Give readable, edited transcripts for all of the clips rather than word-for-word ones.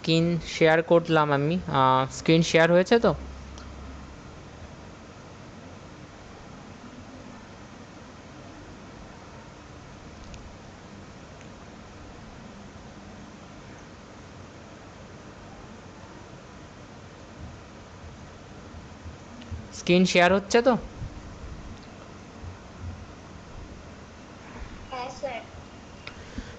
Screen share করলাম আমি। Screen share হয়েছে তো? স্ক্রিন শেয়ার হচ্ছে তো?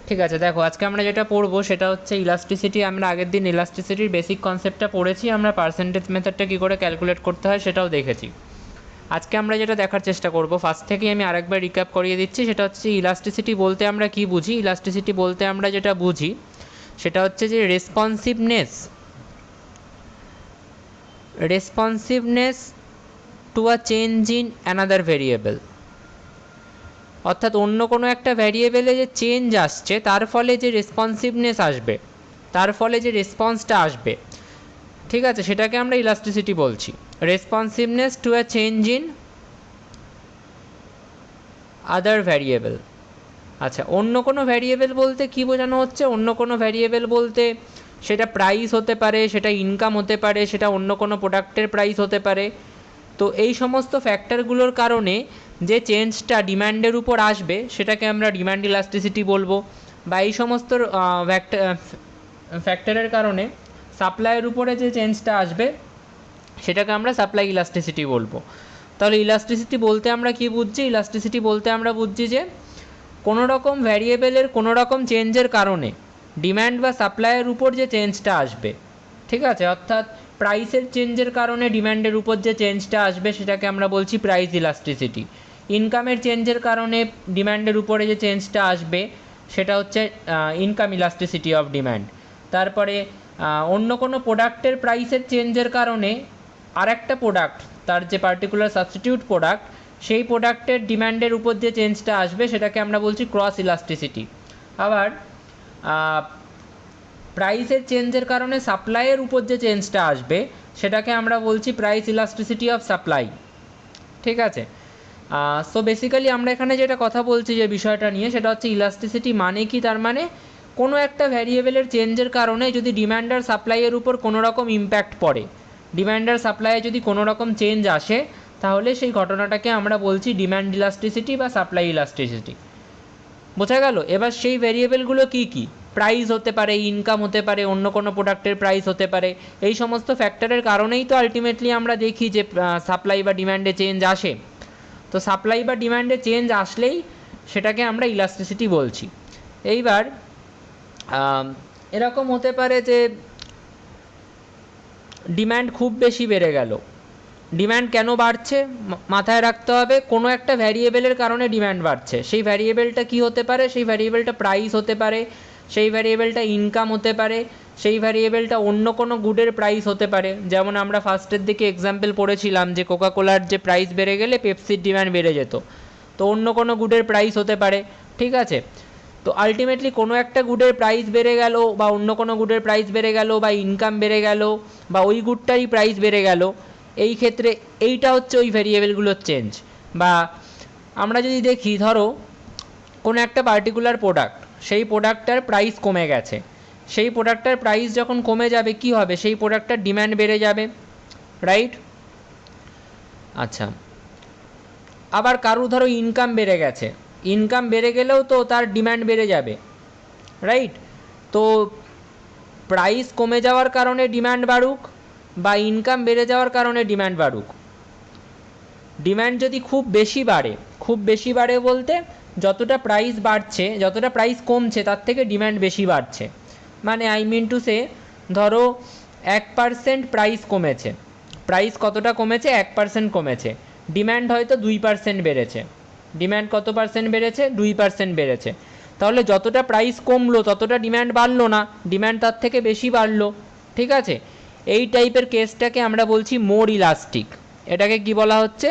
ঠিক আছে, দেখো আজকে আমরা যেটা পড়বো সেটা হচ্ছে ইলাস্টিসিটি। আমরা আগের দিন ইলাস্টিসিটির বেসিক কনসেপ্টটা পড়েছি, আমরা পার্সেন্টেজ মেথডটা কী করে ক্যালকুলেট করতে হয় সেটাও দেখেছি। আজকে আমরা যেটা দেখার চেষ্টা করব, ফার্স্ট থেকেই আমি আরেকবার রিক্যাপ করিয়ে দিচ্ছি, সেটা হচ্ছে ইলাস্টিসিটি বলতে আমরা কি বুঝি। ইলাস্টিসিটি বলতে আমরা যেটা বুঝি সেটা হচ্ছে যে responsiveness to a change in another variable. অর্থাৎ অন্য কোনো একটা ভ্যারিয়েবলে যে চেঞ্জ আসছে তার ফলে যে রেসপন্সিভনেস আসবে, তার ফলে যে রেসপন্সটা আসবে, ঠিক আছে, সেটাকে আমরা ইলাস্টিসিটি বলছি। Responsiveness to a change in other variable. আচ্ছা, অন্য কোনো ভ্যারিয়েবল বলতে কি বোঝানো হচ্ছে? অন্য কোনো ভ্যারিয়েবল বলতে সেটা প্রাইস হতে পারে, সেটা ইনকাম হতে পারে, সেটা অন্য কোনো প্রোডাক্টের প্রাইস হতে পারে। তো এই সমস্ত ফ্যাক্টরগুলোর কারণে যে চেঞ্জটা ডিম্যান্ডের উপর আসবে সেটাকে আমরা ডিম্যান্ড ইলাস্টিসিটি বলবো। বা এই সমস্ত ফ্যাক্টরের কারণে সাপ্লাইয়ের উপরে যে চেঞ্জটা আসবে সেটাকে আমরা সাপ্লাই ইলাস্টিসিটি বলবো। তাহলে ইলাস্টিসিটি বলতে আমরা কি বুঝছি? ইলাস্টিসিটি বলতে আমরা বুঝছি যে কোনো রকম ভ্যারিয়েবলের কোনো রকম চেঞ্জের কারণে ডিম্যান্ড বা সাপ্লাইয়ের উপর যে চেঞ্জটা আসবে, ঠিক আছে, অর্থাৎ প্রাইসের চেঞ্জের কারণে ডিম্যান্ডের উপর যে চেঞ্জটা আসবে সেটাকে আমরা বলছি প্রাইস ইলাস্টিসিটি। ইনকামের চেঞ্জের কারণে ডিম্যান্ডের উপরে যে চেঞ্জটা আসবে সেটা হচ্ছে ইনকাম ইলাস্টিসিটি অফ ডিম্যান্ড। তারপরে অন্য কোনো প্রোডাক্টের প্রাইসের চেঞ্জের কারণে আরেকটা প্রোডাক্ট, তার যে পার্টিকুলার সাবস্টিটিউট প্রোডাক্ট, সেই প্রোডাক্টের ডিম্যান্ডের উপর যে চেঞ্জটা আসবে সেটাকে আমরা বলছি ক্রস ইলাস্টিসিটি। আবার প্রাইসের চেঞ্জের কারণে সাপ্লাইয়ের উপর যে চেঞ্জটা আসবে সেটাকে আমরা বলছি প্রাইস ইলাস্টিসিটি অফ সাপ্লাই। ঠিক আছে, সো বেসিক্যালি আমরা এখানে যেটা কথা বলছি যে বিষয়টা নিয়ে সেটা হচ্ছে ইলাস্টিসিটি মানে কি। তার মানে কোনো একটা ভ্যারিয়েবলের চেঞ্জের কারণে যদি ডিম্যান্ড আর সাপ্লাইয়ের উপর কোনো রকম ইম্প্যাক্ট পড়ে, ডিম্যান্ড আর সাপ্লাইয়ে যদি কোনো রকম চেঞ্জ আসে, তাহলে সেই ঘটনাটাকে আমরা বলছি ডিম্যান্ড ইলাস্টিসিটি বা সাপ্লাই ইলাস্টিসিটি। বোঝা গেল? এবার সেই ভ্যারিয়েবলগুলো কী কী? প্রাইস হতে পারে, ইনকাম হতে পারে, অন্য কোনো প্রোডাক্টের প্রাইস হতে পারে। এই সমস্ত ফ্যাক্টরের কারণেই তো আলটিমেটলি আমরা দেখি যে সাপ্লাই বা ডিম্যান্ডে চেঞ্জ আসে। তো সাপ্লাই বা ডিম্যান্ডে চেঞ্জ আসলেই সেটাকে আমরা ইলাস্টিসিটি বলছি। এইবার এরকম হতে পারে যে ডিম্যান্ড খুব বেশি বেড়ে গেল। ডিম্যান্ড কেন বাড়ছে মাথায় রাখতে হবে, কোনো একটা ভ্যারিয়েবলের কারণে ডিম্যান্ড বাড়ছে। সেই ভ্যারিয়েবলটা কী হতে পারে? সেই ভ্যারিয়েবলটা প্রাইস হতে পারে, সেই ভ্যারিয়েবলটা ইনকাম হতে পারে, সেই ভ্যারিয়েবলটা অন্য কোনো গুডের প্রাইস হতে পারে। যেমন আমরা ফার্স্টের দিকে এক্সাম্পল পড়েছিলাম যে কোকা কোলার যে প্রাইস বেড়ে গেলে পেপসির ডিম্যান্ড বেড়ে যেত। তো অন্য কোনো গুডের প্রাইস হতে পারে, ঠিক আছে। তো আলটিমেটলি কোনো একটা গুডের প্রাইস বেড়ে গেল বা অন্য কোনো গুডের প্রাইস বেড়ে গেল বা ইনকাম বেড়ে গেল বা ওই গুডটারই প্রাইস বেড়ে গেল, এই ক্ষেত্রে এইটা হচ্ছে ওই ভ্যারিয়েবলগুলোর চেঞ্জ। বা আমরা যদি দেখি, ধরো কোনো একটা পার্টিকুলার প্রোডাক্ট, সেই প্রোডাক্টটার প্রাইস কমে গেছে, সেই প্রোডাক্টটার প্রাইস যখন কমে যাবে কি হবে? সেই প্রোডাক্টটার ডিম্যান্ড বেড়ে যাবে, রাইট? আচ্ছা, আবার কারো ধরো ইনকাম বেড়ে গেছে, ইনকাম বেড়ে গেলেও তো তার ডিম্যান্ড বেড়ে যাবে, রাইট? তো প্রাইস কমে যাওয়ার কারণে ডিম্যান্ড বাড়ুক বা ইনকাম বেড়ে যাওয়ার কারণে ডিম্যান্ড বাড়ুক, ডিম্যান্ড যদি খুব বেশি বাড়ে, খুব বেশি বাড়ে বলতে যতটা প্রাইস বাড়ছে, যতটা প্রাইস কমছে তার থেকে ডিম্যান্ড বেশি বাড়ছে। মানে আই মিন টু সে, ধরো 1% প্রাইস কমেছে, প্রাইস কতটা কমেছে? 1% কমেছে, ডিম্যান্ড হয়তো 2% বেড়েছে। ডিম্যান্ড কত পার্সেন্ট বেড়েছে? 2% বেড়েছে। তাহলে যতটা প্রাইস কমলো ততটা ডিম্যান্ড বাড়লো না, ডিম্যান্ড তার থেকে বেশি বাড়লো, ঠিক আছে। এই টাইপের কেসটাকে আমরা বলছি মোর ইলাস্টিক। এটাকে কি বলা হচ্ছে?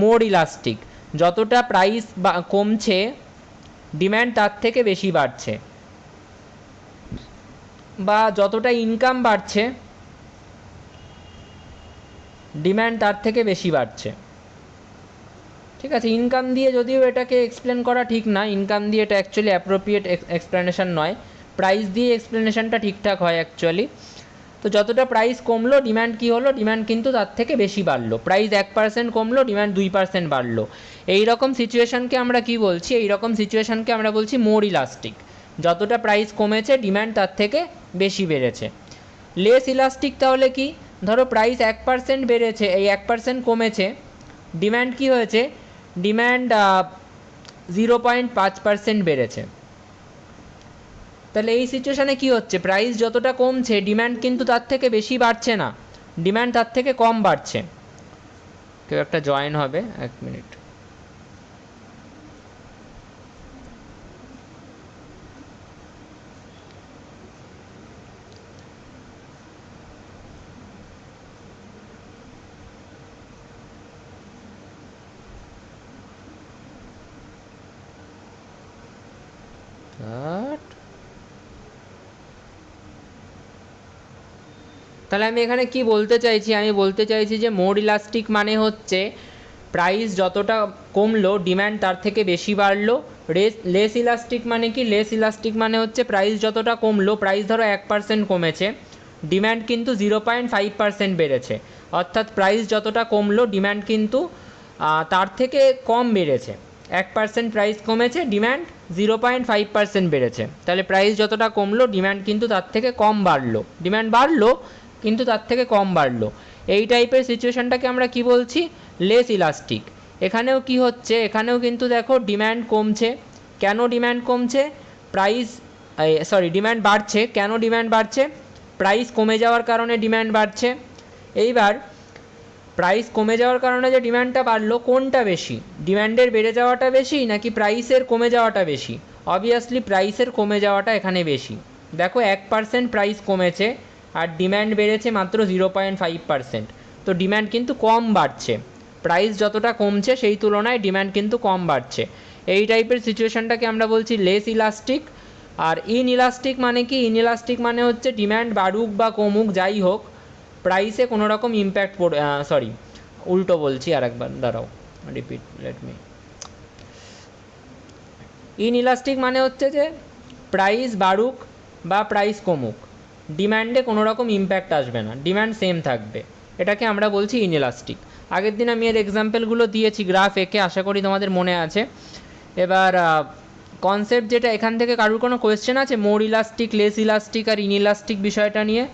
মোর ইলাস্টিক। যতটা প্রাইস কমছে ডিম্যান্ড তার থেকে বেশি বাড়ছে, বা যতটা ইনকাম বাড়ছে ডিম্যান্ড তার থেকে বেশি বাড়ছে, ঠিক আছে। ইনকাম দিয়ে যদিও এটাকে এক্সপ্লেন করা ঠিক না, ইনকাম দিয়ে এটা অ্যাকচুয়ালি অ্যাপ্রোপ্রিয়েট এক্সপ্লেনেশন নয়, প্রাইস দিয়ে এক্সপ্লেনেশনটা ঠিকঠাক হয় অ্যাকচুয়ালি। তো যতটা প্রাইস কমলো ডিম্যান্ড কী হলো, ডিম্যান্ড কিন্তু তার থেকে বেশি বাড়লো। প্রাইস 1% কমলো, ডিম্যান্ড 2% বাড়লো। এই রকম সিচুয়েশানকে আমরা কি বলছি, এই রকম সিচুয়েশানকে আমরা বলছি মোর ইলাস্টিক। যতটা প্রাইস কমেছে ডিম্যান্ড তার থেকে বেশি বেড়েছে। লেস ইলাস্টিক তাহলে কি, ধরো প্রাইস 1% বেড়েছে, এই 1% কমেছে, ডিম্যান্ড কি হয়েছে, ডিম্যান্ড 0.5% বেড়েছে। তাহলে এই সিচুয়েশানে কি হচ্ছে, প্রাইস যতটা কমছে ডিম্যান্ড কিন্তু তার থেকে বেশি বাড়ছে না, ডিম্যান্ড তার থেকে কম বাড়ছে। কেউ একটা জয়েন হবে, 1 মিনিট। তাহলে আমি এখানে কি বলতে চাইছি, আমি বলতে চাইছি যে মোর ইলাস্টিক মানে হচ্ছে প্রাইস যতটা কমলো ডিম্যান্ড তার থেকে বেশি বাড়লো। লেস ইলাস্টিক মানে কি, লেস ইলাস্টিক মানে হচ্ছে প্রাইস যতটা কমলো, প্রাইস ধরো 1% কমেছে, ডিম্যান্ড কিন্তু 0.5% বেড়েছে। অর্থাৎ প্রাইস যতটা কমলো ডিম্যান্ড কিন্তু তার থেকে কম বেড়েছে। 1% প্রাইস কমেছে, ডিম্যান্ড 0.5% বেড়েছে। তাহলে প্রাইস যতটা কমলো ডিম্যান্ড কিন্তু তার থেকে কম বাড়লো, ডিম্যান্ড বাড়লো কিন্তু তার থেকে কম বাড়লো। এই টাইপের সিচুয়েশানটাকে আমরা কি বলছি, লেস ইলাস্টিক। এখানেও কি হচ্ছে, এখানেও কিন্তু দেখো ডিম্যান্ড কমছে। কেন ডিম্যান্ড কমছে, প্রাইস ডিম্যান্ড বাড়ছে। কেন ডিম্যান্ড বাড়ছে, প্রাইস কমে যাওয়ার কারণে ডিম্যান্ড বাড়ছে। এইবার প্রাইস কমে যাওয়ার কারণে যে ডিম্যান্ডটা বাড়লো, কোনটা বেশি, ডিম্যান্ডের বেড়ে যাওয়াটা বেশি নাকি প্রাইসের কমে যাওয়াটা বেশি? অবভিয়াসলি প্রাইসের কমে যাওয়াটা এখানে বেশি। দেখো 1% প্রাইস কমেছে আর ডিম্যান্ড বেড়েছে মাত্র 0.5%, তো ডিম্যান্ড কিন্তু কম বাড়ছে। প্রাইস যতটা কমছে সেই তুলনায় ডিম্যান্ড কিন্তু কম বাড়ছে। এই টাইপের সিচুয়েশানটাকে আমরা বলছি লেস ইলাস্টিক। আর ইনইলাস্টিক মানে কি, ইনইলাস্টিক মানে হচ্ছে ডিম্যান্ড বাড়ুক বা কমুক যাই হোক, প্রাইসে কোনো রকম ইম্প্যাক্ট উল্টো বলছি আর একবার, দাঁড়াও রিপিট লেট মি। ইনইলাস্টিক মানে হচ্ছে যে প্রাইস বাড়ুক বা প্রাইস কমুক, ডিম্যান্ডে কোনো রকম ইম্প্যাক্ট আসবে না, ডিম্যান্ড সেম থাকবে, এটাকে আমরা বলছি ইনইলাস্টিক। আগের দিন আমি এর এক্সাম্পলগুলো দিয়েছি গ্রাফ এঁকে, আশা করি তোমাদের মনে আছে। এবার কনসেপ্ট যেটা, এখান থেকে কারোর কোনো কোয়েশ্চেন আছে মোর ইলাস্টিক, লেস ইলাস্টিক আর ইনইলাস্টিক বিষয়টা নিয়ে?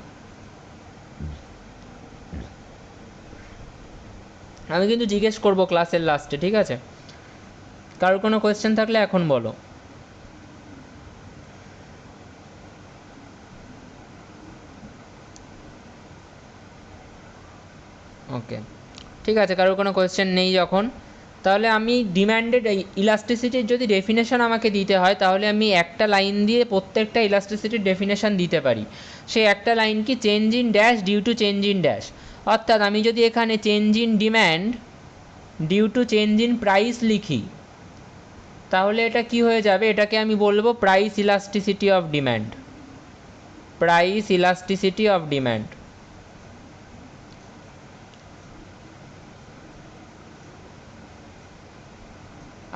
আমি কিন্তু জিজ্ঞেস করব ক্লাসের লাস্টে, ঠিক আছে? কারোর কোনো কোয়েশ্চেন থাকলে এখন বলো। ওকে, ঠিক আছে, কারোর কোনো কোয়েশ্চেন নেই যখন, তাহলে আমি ডিম্যান্ডেড ইলাস্টিসিটির যদি ডেফিনেশন আমাকে দিতে হয় তাহলে আমি একটা লাইন দিয়ে প্রত্যেকটা ইলাস্টিসিটির ডেফিনেশন দিতে পারি। সেই একটা লাইন কি, change in dash due to change in dash. অর্থাৎ আমি যদি এখানে change in demand due to change in price লিখি তাহলে এটা কি হয়ে যাবে, এটাকে আমি বলবো price elasticity of demand, price elasticity of demand.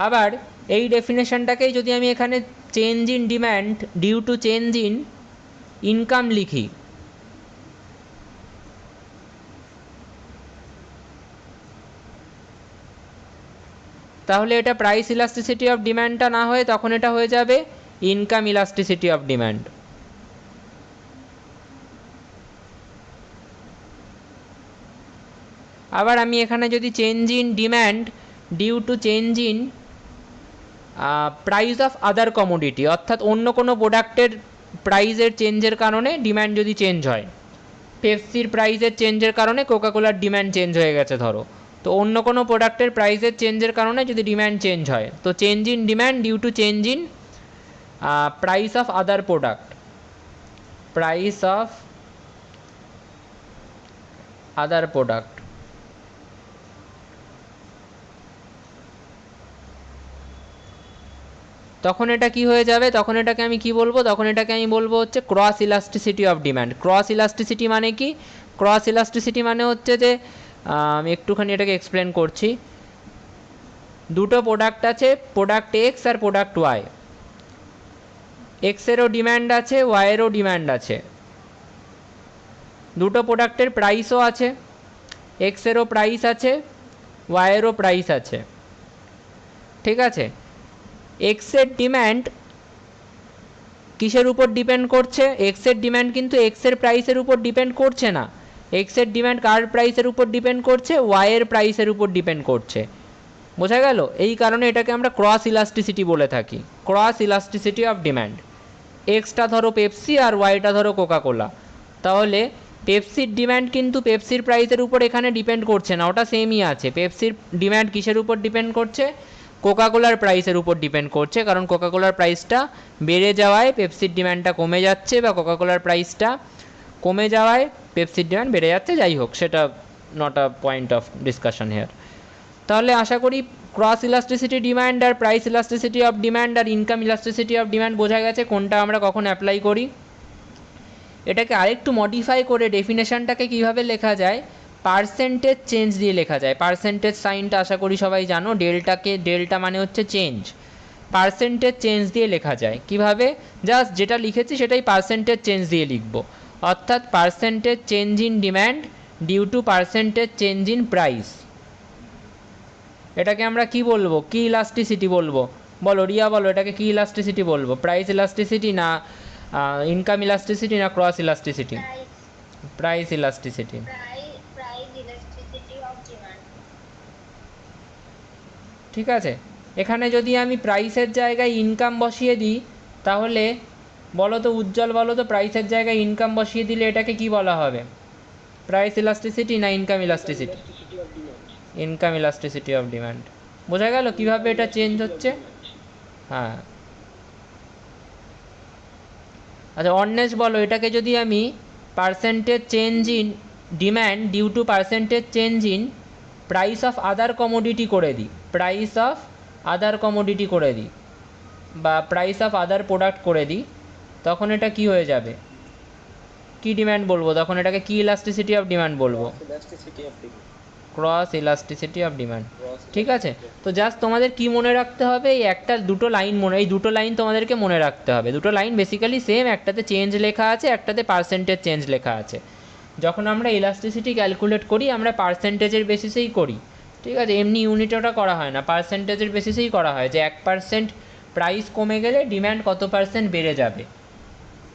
আবার এই ডেফিনেশনটাকেই যদি আমি এখানে change in demand due to change in income লিখি তাহলে এটা প্রাইস ইলাস্টিসিটি অফ ডিম্যান্ডটা না হয়ে তখন এটা হয়ে যাবে ইনকাম ইলাস্টিসিটি অফ ডিম্যান্ড। আবার আমি এখানে যদি change in demand due to change in price of other commodity, অর্থাৎ অন্য কোনো প্রোডাক্টের প্রাইসের চেঞ্জের কারণে ডিম্যান্ড যদি চেঞ্জ হয়, পেপসির প্রাইসের চেঞ্জের কারণে কোকাকোলার ডিম্যান্ড চেঞ্জ হয়ে গেছে ধরো, তো অন্য কোনো প্রোডাক্টের প্রাইসের চেঞ্জের কারণে যদি ডিম্যান্ড চেঞ্জ হয়, তো change in demand due to change in price of other product, price of other product. তখন এটা কি হয়ে যাবে, তখন এটাকে আমি কি বলবো, তখন এটাকে আমি বলবো হচ্ছে cross elasticity of demand. Cross elasticity মানে কি, ক্রস ইলাস্টিসিটি মানে হচ্ছে যে আমি একটুখানি এটাকে এক্সপ্লেন করছি। দুটো প্রোডাক্ট আছে, প্রোডাক্ট এক্স আর প্রোডাক্ট ওয়াই। এক্সেরও ডিম্যান্ড আছে, ওয়াইয়েরও ডিম্যান্ড আছে, দুটো প্রোডাক্টের প্রাইসও আছে, এক্সেরও প্রাইস আছে, ওয়াইয়েরও প্রাইস আছে। ঠিক আছে, এক্সের ডিম্যান্ড কিসের উপর ডিপেন্ড করছে? এক্সের ডিম্যান্ড কিন্তু এক্সের প্রাইসের উপর ডিপেন্ড করছে না, এক্সের ডিম্যান্ড কার প্রাইসের উপর ডিপেন্ড করছে? ওয়াইয়ের প্রাইসের উপর ডিপেন্ড করছে। বোঝা গেল? এই কারণে এটাকে আমরা ক্রস ইলাস্টিসিটি বলে থাকি, cross elasticity of demand. Extra ধরো পেপসি আর ওয়াইটা ধরো কোকাকোলা, তাহলে পেপসির ডিম্যান্ড কিন্তু পেপসির প্রাইসের উপর এখানে ডিপেন্ড করছে না, ওটা সেমই আছে। পেপসির ডিম্যান্ড কিসের উপর ডিপেন্ড করছে? কোকাকোলার প্রাইসের উপর ডিপেন্ড করছে, কারণ কোকাকোলার প্রাইসটা বেড়ে যাওয়ায় পেপসির ডিম্যান্ডটা কমে যাচ্ছে, বা কোকাকোলার প্রাইসটা কমে যাওয়ায় পেপসির ডিম্যান্ড বেড়ে যাচ্ছে। যাই হোক, সেটা not a point of discussion here. তাহলে আশা করি ক্রস ইলাস্টিসিটি ডিম্যান্ড আর প্রাইস ইলাস্টিসিটি অফ ডিম্যান্ড আর ইনকাম ইলাস্টিসিটি অফ ডিম্যান্ড বোঝা গেছে কোনটা আমরা কখন অ্যাপ্লাই করি। এটাকে আরেকটু মডিফাই করে ডেফিনেশনটাকে কীভাবে লেখা যায়, পার্সেন্টেজ চেঞ্জ দিয়ে লেখা যায়। পার্সেন্টেজ সাইনটা আশা করি সবাই জানো, ডেল্টাকে, ডেল্টা মানে হচ্ছে চেঞ্জ, পার্সেন্টেজ চেঞ্জ দিয়ে লেখা যায়। কিভাবে? জাস্ট যেটা লিখেছি সেটাই পার্সেন্টেজ চেঞ্জ দিয়ে লিখব, অর্থাৎ percentage change in demand due to percentage change in price. এটাকে আমরা কি বলবো? কি ইলাস্টিসিটি বলবো? বলো রিয়া, বলো এটাকে কি ইলাস্টিসিটি বলবো? প্রাইস ইলাস্টিসিটি না ইনকাম ইলাস্টিসিটি না ক্রস ইলাস্টিসিটি? Price elasticity. ঠিক আছে, এখানে যদি আমি প্রাইসের জায়গায় ইনকাম বসিয়ে দিই, তাহলে বলো তো উজ্জ্বল, বলো তো প্রাইসের জায়গায় ইনকাম বসিয়ে দিলে এটাকে কি বলা হবে? প্রাইস ইলাস্টিসিটি না income elasticity? Income elasticity of demand. বোঝা গেল কিভাবে এটা চেঞ্জ হচ্ছে? হ্যাঁ, আচ্ছা অন্বেষ বলো, এটাকে যদি আমি percentage change in demand due to percentage change in price of other commodity করে দিই, প্রাইস অফ আদার কমোডিটি করে দিই, বা প্রাইস অফ আদার প্রোডাক্ট করে দিই, তখন এটা কি হয়ে যাবে? কি ডিম্যান্ড বলবো তখন? এটাকে কি ইলাস্টিসিটি অফ ডিম্যান্ড বলবো? Cross elasticity of demand. ঠিক আছে, তো জাস্ট তোমাদের কি মনে রাখতে হবে? এই একটা দুটো লাইন এই দুটো লাইন তোমাদেরকে মনে রাখতে হবে। দুটো লাইন বেসিক্যালি সেম, একটাতে চেঞ্জ লেখা আছে, একটাতে পার্সেন্টেজ চেঞ্জ লেখা আছে। যখন আমরা ইলাস্টিসিটি ক্যালকুলেট করি আমরা পার্সেন্টেজের বেসিসেই করি। ঠিক আছে, এমনি ইউনিটে ওটা করা হয় না, পার্সেন্টেজের বেসিসেই করা হয়, যে 1% প্রাইস কমে গেলে ডিম্যান্ড কত পার্সেন্ট বেড়ে যাবে।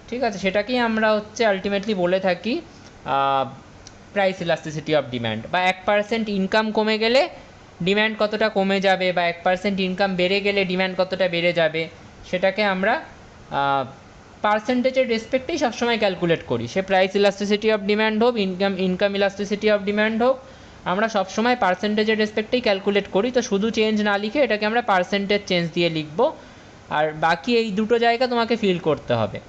ঠিক আছে, সেটাকেই আমরা হচ্ছে আলটিমেটলি বলে থাকি প্রাইস ইলাস্টিসিটি অফ ডিম্যান্ড। বা 1% ইনকাম কমে গেলে ডিম্যান্ড কতটা কমে যাবে, বা 1% ইনকাম বেড়ে গেলে ডিম্যান্ড কতটা বেড়ে যাবে, সেটাকে আমরা পার্সেন্টেজের রেসপেক্টেই সবসময় ক্যালকুলেট করি। সে প্রাইস ইলাস্টিসিটি অফ ডিম্যান্ড হোক, ইনকাম ইলাস্টিসিটি অফ ডিম্যান্ড হোক, আমরা সবসময় পার্সেন্টেজের রেসপেক্টেই ক্যালকুলেট করি। তো শুধু চেঞ্জ না লিখে এটাকে আমরা পার্সেন্টেজ চেঞ্জ দিয়ে লিখব, আর বাকি এই দুটো জায়গা তোমাকে ফিল করতে হবে।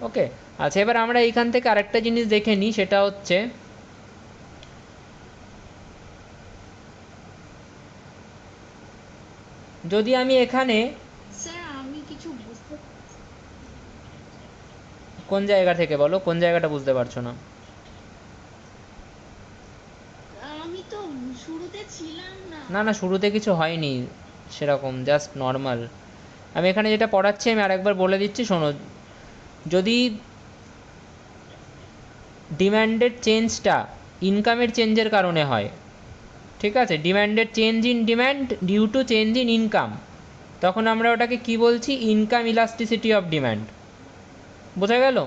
ওকে, আচ্ছা এবার আমরা এইখান থেকে আরেকটা জিনিস দেখে নিই, সেটা হচ্ছে যদি আমি এখানে কোন জায়গা থেকে বলো, কোন জায়গাটা বুঝতে পারছো না? না না, শুরুতে কিছু হয়নি সেরকম, জাস্ট নর্মাল। আমি এখানে যেটা পড়াচ্ছি আমি আরেকবার বলে দিচ্ছি, শোনো। যদি ডিম্যান্ডের চেঞ্জটা ইনকামের চেঞ্জের কারণে হয়, ঠিক আছে, ডিম্যান্ডের change in demand due to change in income, তখন আমরা ওটাকে কি বলছি? Income elasticity of demand. বোঝা গেল?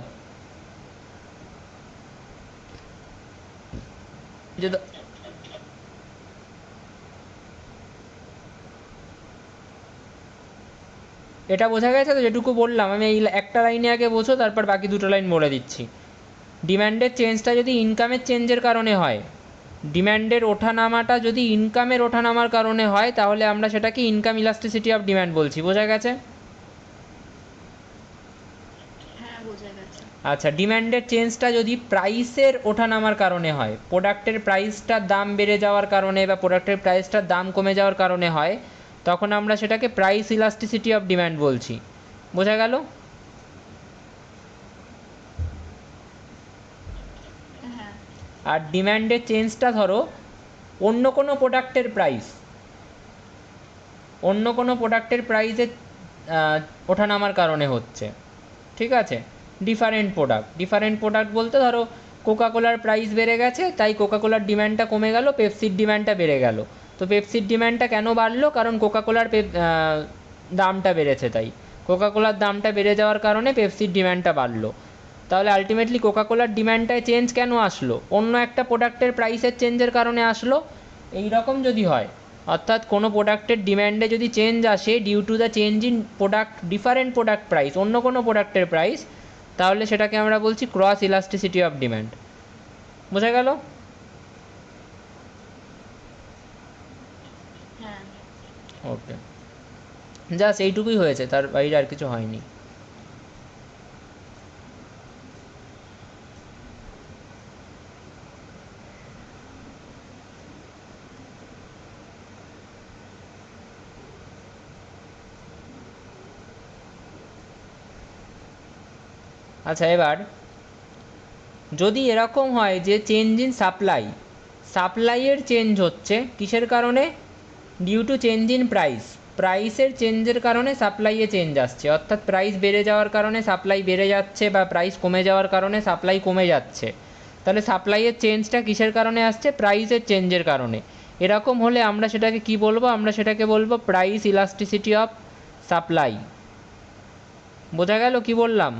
এটা বোঝা গেছে তো যেটুকু বললাম আমি? এই একটা লাইনে আগে বোঝো, তারপর বাকি দুটো লাইন বলে দিচ্ছি। ডিম্যান্ডের চেঞ্জটা যদি ইনকামের চেঞ্জের কারণে হয়, ডিম্যান্ডের ওঠানামাটা যদি ইনকামের ওঠানামার কারণে হয়, তাহলে আমরা সেটাকে ইনকাম ইলাস্টিসিটি অফ ডিম্যান্ড বলছি। বোঝা গেছে? আচ্ছা, ডিম্যান্ডের চেঞ্জটা যদি প্রাইসের ওঠানামার কারণে হয়, প্রোডাক্টের প্রাইসটার দাম বেড়ে যাওয়ার কারণে বা প্রোডাক্টের প্রাইসটার দাম কমে যাওয়ার কারণে হয়, তখন আমরা সেটাকে প্রাইস ইলাস্টিসিটি অফ ডিম্যান্ড বলছি। বোঝা গেল? আর ডিম্যান্ডের চেঞ্জটা ধরো অন্য কোনো প্রোডাক্টের প্রাইস, অন্য কোনো প্রোডাক্টের প্রাইসের ওঠানামার কারণে হচ্ছে, ঠিক আছে। ডিফারেন্ট প্রোডাক্ট বলতে ধরো কোকাকোলার প্রাইস বেড়ে গেছে, তাই কোকাকোলার ডিম্যান্ডটা কমে গেল, পেপসির ডিম্যান্ডটা বেড়ে গেল। তো পেপসির ডিম্যান্ডটা কেন বাড়লো? কারণ কোকাকোলার দামটা বেড়েছে, তাই কোকাকোলার দামটা বেড়ে যাওয়ার কারণে পেপসির ডিম্যান্ডটা বাড়লো। তাহলে আলটিমেটলি কোকাকোলার ডিম্যান্ডটায় চেঞ্জ কেন আসলো? অন্য একটা প্রোডাক্টের প্রাইসের চেঞ্জের কারণে আসলো। এই রকম যদি হয়, অর্থাৎ কোনো প্রোডাক্টের ডিম্যান্ডে যদি চেঞ্জ আসে due to the change in different product price, অন্য কোনো প্রোডাক্টের প্রাইস, তাহলে সেটাকে আমরা বলছি ক্রস ইলাস্টিসিটি অফ ডিম্যান্ড। বোঝা গেল? হ্যাঁ। ওকে, জাস্ট এইটুকুই হয়েছে, তার বাইরে আর কিছু হয়নি। আচ্ছা, এবার যদি এরকম হয় যে চেঞ্জ ইন সাপ্লাইয়ের চেঞ্জ হচ্ছে কিসের কারণে? ডিউ টু চেঞ্জ ইন প্রাইসের চেঞ্জের কারণে সাপ্লাইয়ে চেঞ্জ আসছে, অর্থাৎ প্রাইস বেড়ে যাওয়ার কারণে সাপ্লাই বেড়ে যাচ্ছে বা প্রাইস কমে যাওয়ার কারণে সাপ্লাই কমে যাচ্ছে। তাহলে সাপ্লাইয়ের চেঞ্জটা কিসের কারণে আসছে? প্রাইসের চেঞ্জের কারণে। এরকম হলে আমরা সেটাকে কি বলবো? আমরা সেটাকে বলবো প্রাইস ইলাস্টিসিটি অফ সাপ্লাই। বোঝা গেল কি বললাম?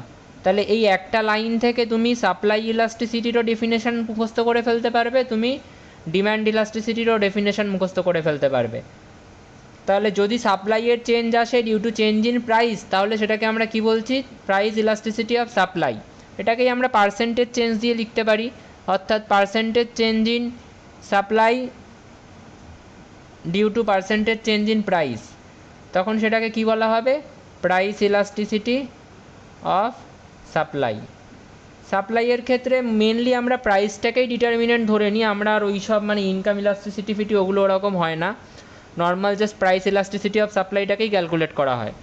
তাহলে এই একটা লাইন থেকে তুমি সাপ্লাই ইলাস্টিসিটিরও ডেফিনেশন মুখস্থ করে ফেলতে পারবে, তুমি ডিম্যান্ড ইলাস্টিসিটিরও ডেফিনেশন মুখস্থ করে ফেলতে পারবে। তাহলে যদি সাপ্লাইয়ের চেঞ্জ আসে due to change in price, তাহলে সেটাকে আমরা কি বলছি? Price elasticity of supply. এটাকেই আমরা পার্সেন্টেজ চেঞ্জ দিয়ে লিখতে পারি, অর্থাৎ percentage change in supply due to percentage change in price. তখন সেটাকে কি বলা হবে? প্রাইস ইলাস্টিসিটি অফ সাপ্লাইয়ের ক্ষেত্রে মেনলি আমরা প্রাইসটাকেই ডিটারমিনেন্ট ধরে নিই, আমরা আর ওই সব মানে ইনকাম ইলাস্টিসিটি ফিটি ওগুলো ওরকম হয় না। Normal just price elasticity of সাপ্লাইটাকেই ক্যালকুলেট করা হয়।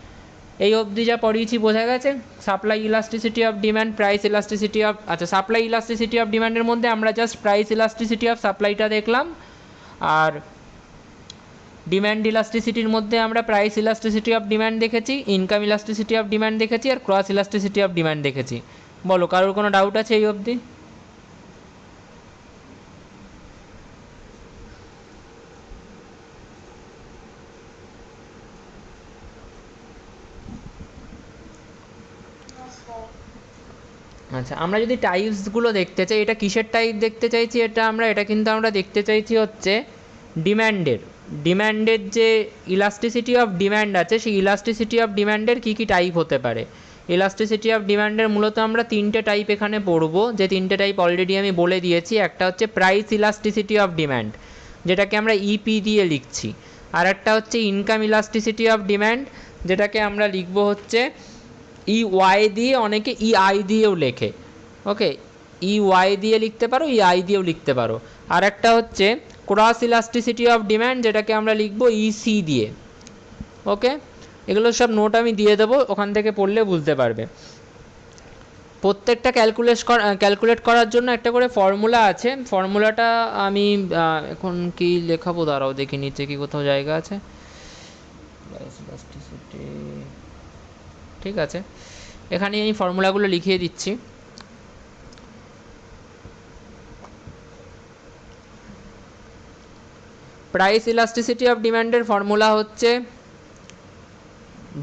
এই অবধি যা পড়িয়েছি বোঝা গেছে? Supply elasticity of demand, price elasticity of, আচ্ছা সাপ্লাই ইলাস্টিসিটি অফ ডিম্যান্ডের মধ্যে আমরা জাস্ট প্রাইস ইলাস্টিসিটি অফ সাপ্লাইটা দেখলাম, আর ডিম্যান্ড ইলাস্টিসিটির মধ্যে আমরা প্রাইস ইলাস্টিসিটি অফ ডিম্যান্ড দেখেছি, ইনকাম ইলাস্টিসিটি অফ ডিম্যান্ড দেখেছি, আর ক্রস ইলাস্টিসিটি অফ ডিম্যান্ড দেখেছি। বলো, কারোর কোনো ডাউট আছে এই অবধি? আচ্ছা, আমরা যদি টাইপসগুলো দেখতে চাই, এটা কিসের টাইপ দেখতে চাইছি? এটা কিন্তু আমরা দেখতে চাইছি হচ্ছে ডিম্যান্ডের যে ইলাস্টিসিটি অফ ডিম্যান্ড আছে, সেই ইলাস্টিসিটি অফ ডিম্যান্ডের কী কী টাইপ হতে পারে। ইলাস্টিসিটি অফ ডিম্যান্ডের মূলত আমরা তিনটে টাইপ এখানে পড়বো, যে তিনটে টাইপ অলরেডি আমি বলে দিয়েছি। একটা হচ্ছে প্রাইস ইলাস্টিসিটি অফ ডিম্যান্ড, যেটাকে আমরা ইপি দিয়ে লিখছি। আর একটা হচ্ছে ইনকাম ইলাস্টিসিটি অফ ডিম্যান্ড, যেটাকে আমরা লিখবো হচ্ছে ইওয়াই দিয়ে, অনেকে ইআই দিয়েও লেখে। ওকে, ইওয়াই দিয়ে লিখতে পারো, ইআই দিয়েও লিখতে পারো। আর একটা হচ্ছে ক্রস ইলাস্টিসিটি অফ ডিম্যান্ড, যেটাকে আমরা লিখবো ইসি দিয়ে। ওকে, এগুলো সব নোট আমি দিয়ে দেবো, ওখান থেকে পড়লে বুঝতে পারবে। প্রত্যেকটা ক্যালকুলেট করার জন্য একটা করে ফর্মুলা আছে। ফর্মুলাটা আমি এখন কি লেখাবো, দাঁড়াও দেখি নিচে কি কোথাও জায়গা আছে। ঠিক আছে, এখানে আমি ফর্মুলাগুলো লিখিয়ে দিচ্ছি। প্রাইস ইলাস্টিসিটি অফ ডিম্যান্ডের ফর্মুলা হচ্ছে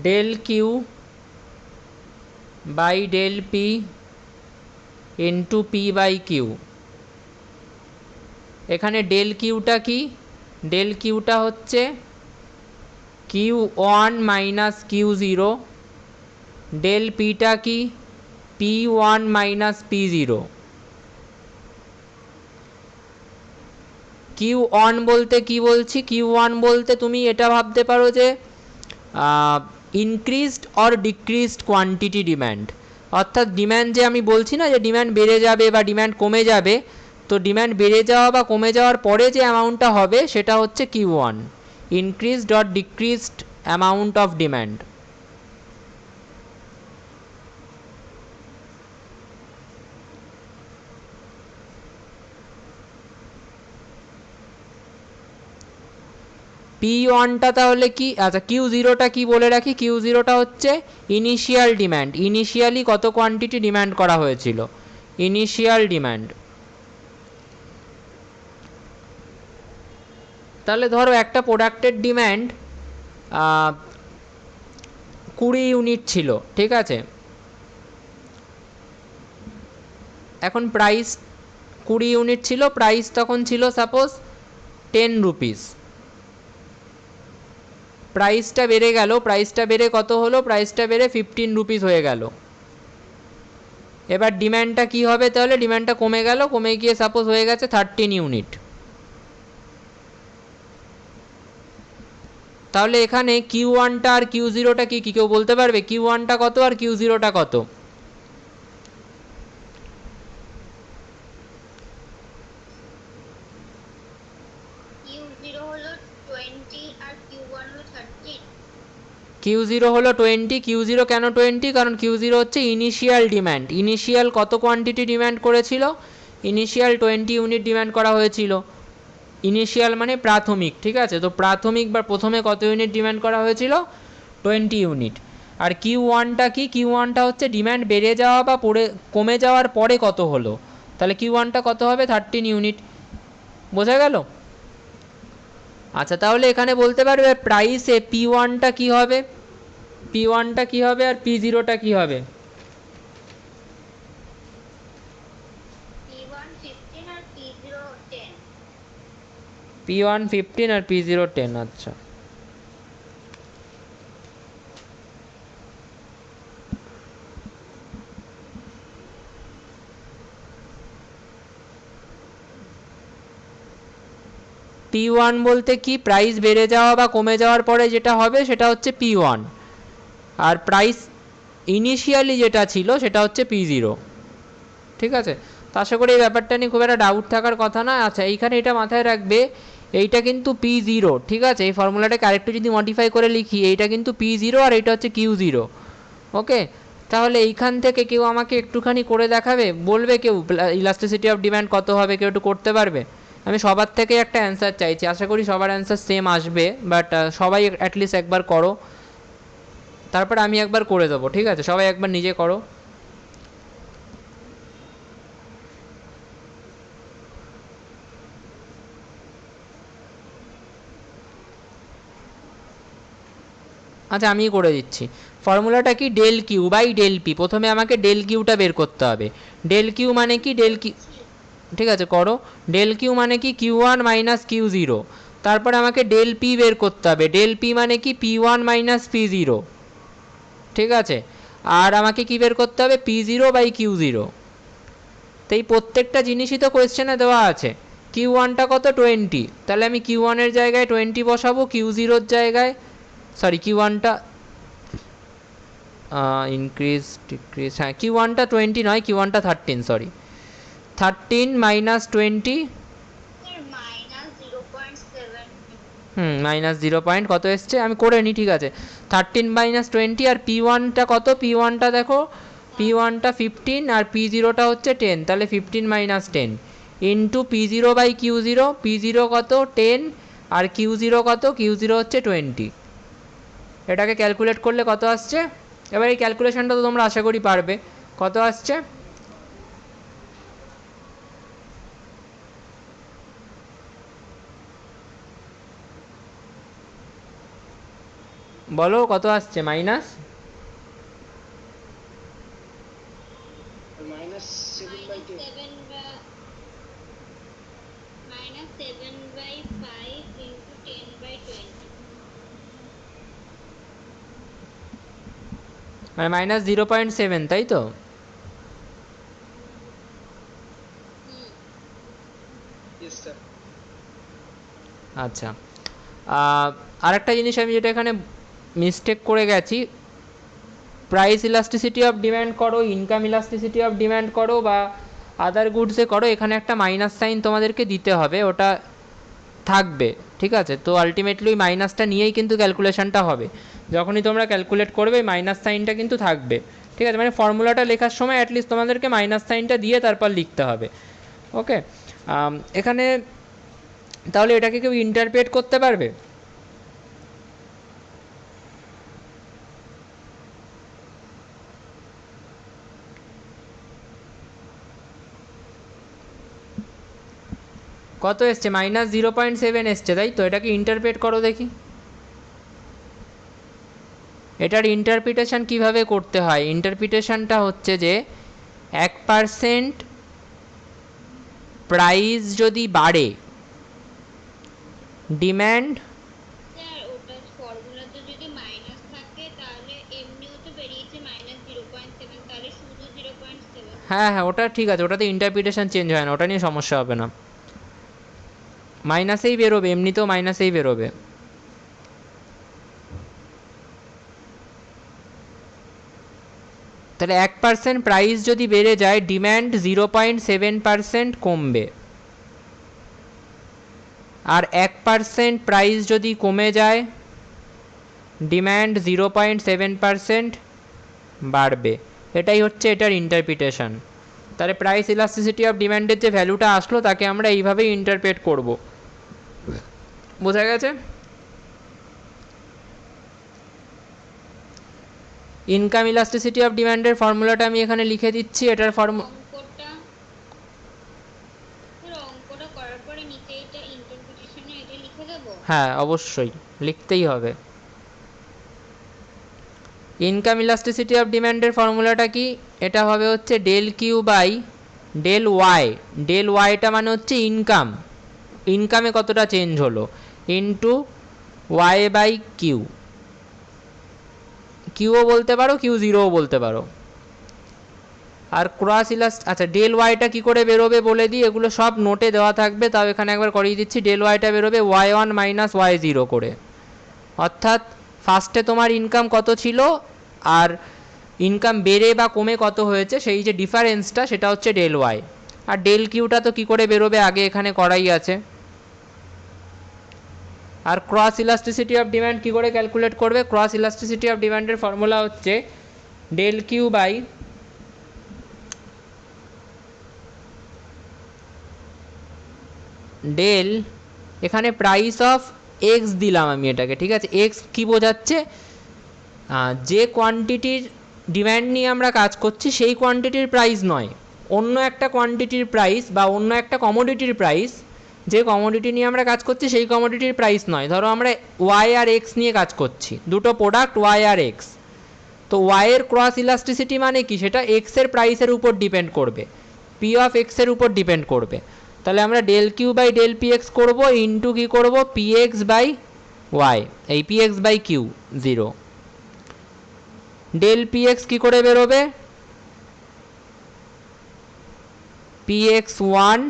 del Q by del P into P by Q. এখানে ডেল কিউটা কি? ডেল কিউটা হচ্ছে Q one minus Q zero. Del পিটা কি? P one minus P zero. Q one বলতে কি বলছি? কিউ ওয়ান বলতে তুমি এটা ভাবতে পারো যে increased or decreased quantity demand, অর্থাৎ ডিম্যান্ড যে আমি বলছি না যে ডিম্যান্ড বেড়ে যাবে বা ডিম্যান্ড কমে যাবে, তো ডিম্যান্ড বেড়ে যাওয়া বা কমে যাওয়ার পরে যে অ্যামাউন্টটা হবে সেটা হচ্ছে Q one, increased or decreased amount of demand. P ওয়ানটা তাহলে কি, আচ্ছা কিউ জিরোটা কি বলে রাখি, কিউ জিরোটা হচ্ছে ইনিশিয়াল ডিম্যান্ড, ইনিশিয়ালি কত কোয়ান্টিটি ডিম্যান্ড করা হয়েছিল, ইনিশিয়াল ডিম্যান্ড। তাহলে ধরো একটা প্রোডাক্টের ডিম্যান্ড 20 ইউনিট ছিল, ঠিক আছে, এখন প্রাইস 20 ইউনিট ছিল, প্রাইস তখন ছিল সাপোজ 10 রুপিস, প্রাইসটা বেড়ে গেল, প্রাইসটা বেড়ে কত হলো, প্রাইসটা বেড়ে 15 রুপিস হয়ে গেল। এবার ডিম্যান্ডটা কি হবে, তাহলে ডিম্যান্ডটা কমে গেল, কমে গিয়ে সাপোজ হয়ে গেছে 13 ইউনিট। তাহলে এখানে কিউ ওয়ানটা আর কিউ জিরোটা কি কেউ বলতে পারবে, কিউ ওয়ানটা কত আর কিউ জিরোটা কত? কিউ জিরো হলো 20, কিউ জিরো কেন 20, কারণ কিউ জিরো হচ্ছে ইনিশিয়াল ডিম্যান্ড, ইনিশিয়াল কত কোয়ান্টিটি ডিম্যান্ড করেছিল, ইনিশিয়াল 20 ইউনিট ডিম্যান্ড করা হয়েছিল, ইনিশিয়াল মানে প্রাথমিক, ঠিক আছে, তো প্রাথমিক বা প্রথমে কত ইউনিট ডিম্যান্ড করা হয়েছিল, 20 ইউনিট। আর কিউ ওয়ানটা কি, কিউ ওয়ানটা হচ্ছে ডিম্যান্ড বেড়ে যাওয়া বা কমে যাওয়ার পরে কত হলো, তাহলে কিউ ওয়ানটা কত হবে, 13 ইউনিট, বোঝা গেল? আচ্ছা তাহলে এখানে বলতে পারবে প্রাইসে পি ওয়ানটা কী হবে, পি ওয়ানটা কী হবে আর পি জিরোটা কী হবে? পি ওয়ান 15 আর পি জিরো 10, আচ্ছা পি ওয়ান বলতে কি, প্রাইস বেড়ে যাওয়া বা কমে যাওয়ার পরে যেটা হবে সেটা হচ্ছে পি ওয়ান, আর প্রাইস ইনিশিয়ালি যেটা ছিল সেটা হচ্ছে পি জিরো, ঠিক আছে, তো আশা করি এই ব্যাপারটা নিয়ে খুব একটা ডাউট থাকার কথা না। আচ্ছা এইখানে এটা মাথায় রাখবে, এইটা কিন্তু পি জিরো, ঠিক আছে, এই ফর্মুলাটাকে আরেকটু যদি মডিফাই করে লিখি, এইটা কিন্তু পি জিরো আর এইটা হচ্ছে কিউ জিরো, ওকে। তাহলে এইখান থেকে কেউ আমাকে একটুখানি করে দেখাবে, বলবে কেউ ইলাস্টিসিটি অফ ডিম্যান্ড কত হবে, কেউ একটু করতে পারবে? আমি সবার থেকে একটা অ্যান্সার চাইছি, আশা করি সবার অ্যান্সার সেম আসবে, বাট সবাই অ্যাটলিস্ট একবার করো, তারপর আমি একবার করে দেবো, ঠিক আছে, সবাই একবার নিজে করো। আচ্ছা আমি করে দিচ্ছি, ফর্মুলাটা কি, del Q by del P, প্রথমে আমাকে ডেল কিউটা বের করতে হবে, ডেল কিউ মানে কি, ডেল কিউ, ঠিক আছে করো, ডেল কিউ মানে কি Q one minus Q zero, তারপরে আমাকে ডেল পি বের করতে হবে, ডেল পি মানে কি P one minus P zero, ঠিক আছে, আর আমাকে কি বের করতে হবে, P zero by Q zero. তো এই প্রত্যেকটা জিনিসই তো কোয়েশ্চেনে দেওয়া আছে। কিউ ওয়ানটা কত, 20, তাহলে আমি কিউ ওয়ানের জায়গায় 20 বসাবো, কিউ জিরোর জায়গায়, সরি কিউ ওয়ানটা ইনক্রিজ ডিক্রিজ, হ্যাঁ কিউ ওয়ানটা 20 নয়, কিউ ওয়ানটা 13, সরি 13 মাইনাস 20, মাইনাস 0 পয়েন্ট কত এসছে আমি করে নিই, ঠিক আছে, 13 মাইনাস 20, আর পি ওয়ানটা কত, পি ওয়ানটা দেখো, পি ওয়ানটা 15 আর পি জিরোটা হচ্ছে 10, তাহলে 15 minus 10 into P zero by Q zero, P zero কত 10 আর কিউ জিরো কত, কিউ জিরো হচ্ছে 20, এটাকে ক্যালকুলেট করলে কত আসছে, এবার এই ক্যালকুলেশনটা তো তোমরা আশা করি পারবে, কত আসছে, বলো কত আসছে, মাইনাস মানে মাইনাস 0.7, তাই তো? আচ্ছা আরেকটা জিনিস আমি যেটা এখানে মিস্টেক করে গেছি, প্রাইস ইলাস্টিসিটি অফ ডিম্যান্ড করো, ইনকাম ইলাস্টিসিটি অফ ডিম্যান্ড করো বা আদার গুডসে করো, এখানে একটা মাইনাস সাইন তোমাদেরকে দিতে হবে, ওটা থাকবে, ঠিক আছে, তো আলটিমেটলি ওই মাইনাসটা নিয়েই কিন্তু ক্যালকুলেশনটা হবে, যখনই তোমরা ক্যালকুলেট করবে মাইনাস সাইনটা কিন্তু থাকবে, ঠিক আছে, মানে ফর্মুলাটা লেখার সময় অ্যাটলিস্ট তোমাদেরকে মাইনাস সাইনটা দিয়ে তারপর লিখতে হবে, ওকে। এখানে তাহলে এটাকে কেউ ইন্টারপ্রেট করতে পারবে, কত এসছে? -0.7 এসছে, তাই তো? এটাকে ইন্টারপ্রেট করো দেখি। এটার ইন্টারপ্রিটেশন কিভাবে করতে হয়? ইন্টারপ্রিটেশনটা হচ্ছে যে 1% প্রাইস যদি বাড়ে, ডিম্যান্ড, স্যার ওটা ফর্মুলাতে যদি মাইনাস থাকে তাহলে এমনিও তো বেরিয়েছে -0.7, তাহলে শুধু 0.7। হ্যাঁ হ্যাঁ ওটা ঠিক আছে, ওটাতে ইন্টারপ্রিটেশন চেঞ্জ হয় না, ওটা নিয়ে সমস্যা হবে না। মাইনাসেই বেরোবে, এমনিতেও মাইনাসেই বেরোবে। তাহলে 1% প্রাইস যদি বেড়ে যায়, ডিম্যান্ড 0.7% কমবে। আর 1% প্রাইস যদি কমে যায়, ডিম্যান্ড 0.7% বাড়বে। এটাই হচ্ছে এটার ইন্টারপ্রিটেশন। তাহলে প্রাইস ইলাস্টিসিটি অফ ডিম্যান্ডের যে ভ্যালুটা আসলো তাকে আমরা এইভাবেই ইন্টারপ্রেট করব। বোঝা গেছে? ইনকাম ইলাস্টিসিটি অফ ডিম্যান্ডের ফর্মুলাটা আমি এখানে লিখে দিচ্ছি। এটার অঙ্কটা করার পরে নিচে এটা ইন্টারপ্রিটেশনে এটা লিখে দেব। হ্যাঁ অবশ্যই লিখতেই হবে। ইনকাম ইলাস্টিসিটি অফ ডিম্যান্ডের ফর্মুলাটা কি? এটা হবে হচ্ছে del Q by del Y. Del ওয়াইটা মানে হচ্ছে ইনকাম, ইনকামে কতটা চেঞ্জ হলো, ইন্টু ওয়াই বাই কিউ। কিউও বলতে পারো, কিউ জিরোও বলতে পারো। আর ক্রস আচ্ছা ডেল ওয়াইটা কী করে বেরোবে বলে দিই, এগুলো সব নোটে দেওয়া থাকবে, তাও এখানে একবার করিয়ে দিচ্ছি। ডেল ওয়াইটা বেরোবে y1 মাইনাস y0 করে। অর্থাৎ ফার্স্টে তোমার ইনকাম কত ছিল আর ইনকাম বেড়ে বা কমে কত হয়েছে, সেই যে ডিফারেন্সটা সেটা হচ্ছে ডেল ওয়াই। আর ডেল কিউটা তো কী করে বেরোবে আগে এখানে করাই আছে। আর ক্রস ইলাস্টিসিটি অফ ডিম্যান্ড কী করে ক্যালকুলেট করবে? ক্রস ইলাস্টিসিটি অফ ডিম্যান্ডের ফর্মুলা হচ্ছে ডেল কিউ বাই ডেল, এখানে প্রাইস অফ এক্স দিলাম আমি এটাকে, ঠিক আছে? এক্স কী বোঝাচ্ছে? যে কোয়ান্টিটির ডিম্যান্ড নিয়ে আমরা কাজ করছি সেই কোয়ান্টিটির প্রাইস নয়, অন্য একটা কোয়ান্টিটির প্রাইস বা অন্য একটা কমোডিটির প্রাইস। যে কমোডিটি নিয়ে আমরা কাজ করছি সেই কমোডিটির প্রাইস নয়। ধরো আমরা ওয়াই আর এক্স নিয়ে কাজ করছি, দুটো প্রোডাক্ট ওয়াই আর এক্স। তো ওয়াইয়ের ক্রস ইলাস্টিসিটি মানে কি? সেটা এক্সের প্রাইসের উপর ডিপেন্ড করবে, পি অফ এক্সের উপর ডিপেন্ড করবে। তাহলে আমরা del Q by del P X করবো, ইন্টু কী করবো, পি এক্স বাই ওয়াই, এই P X by Q zero. Del P X কী করে বেরোবে? P X one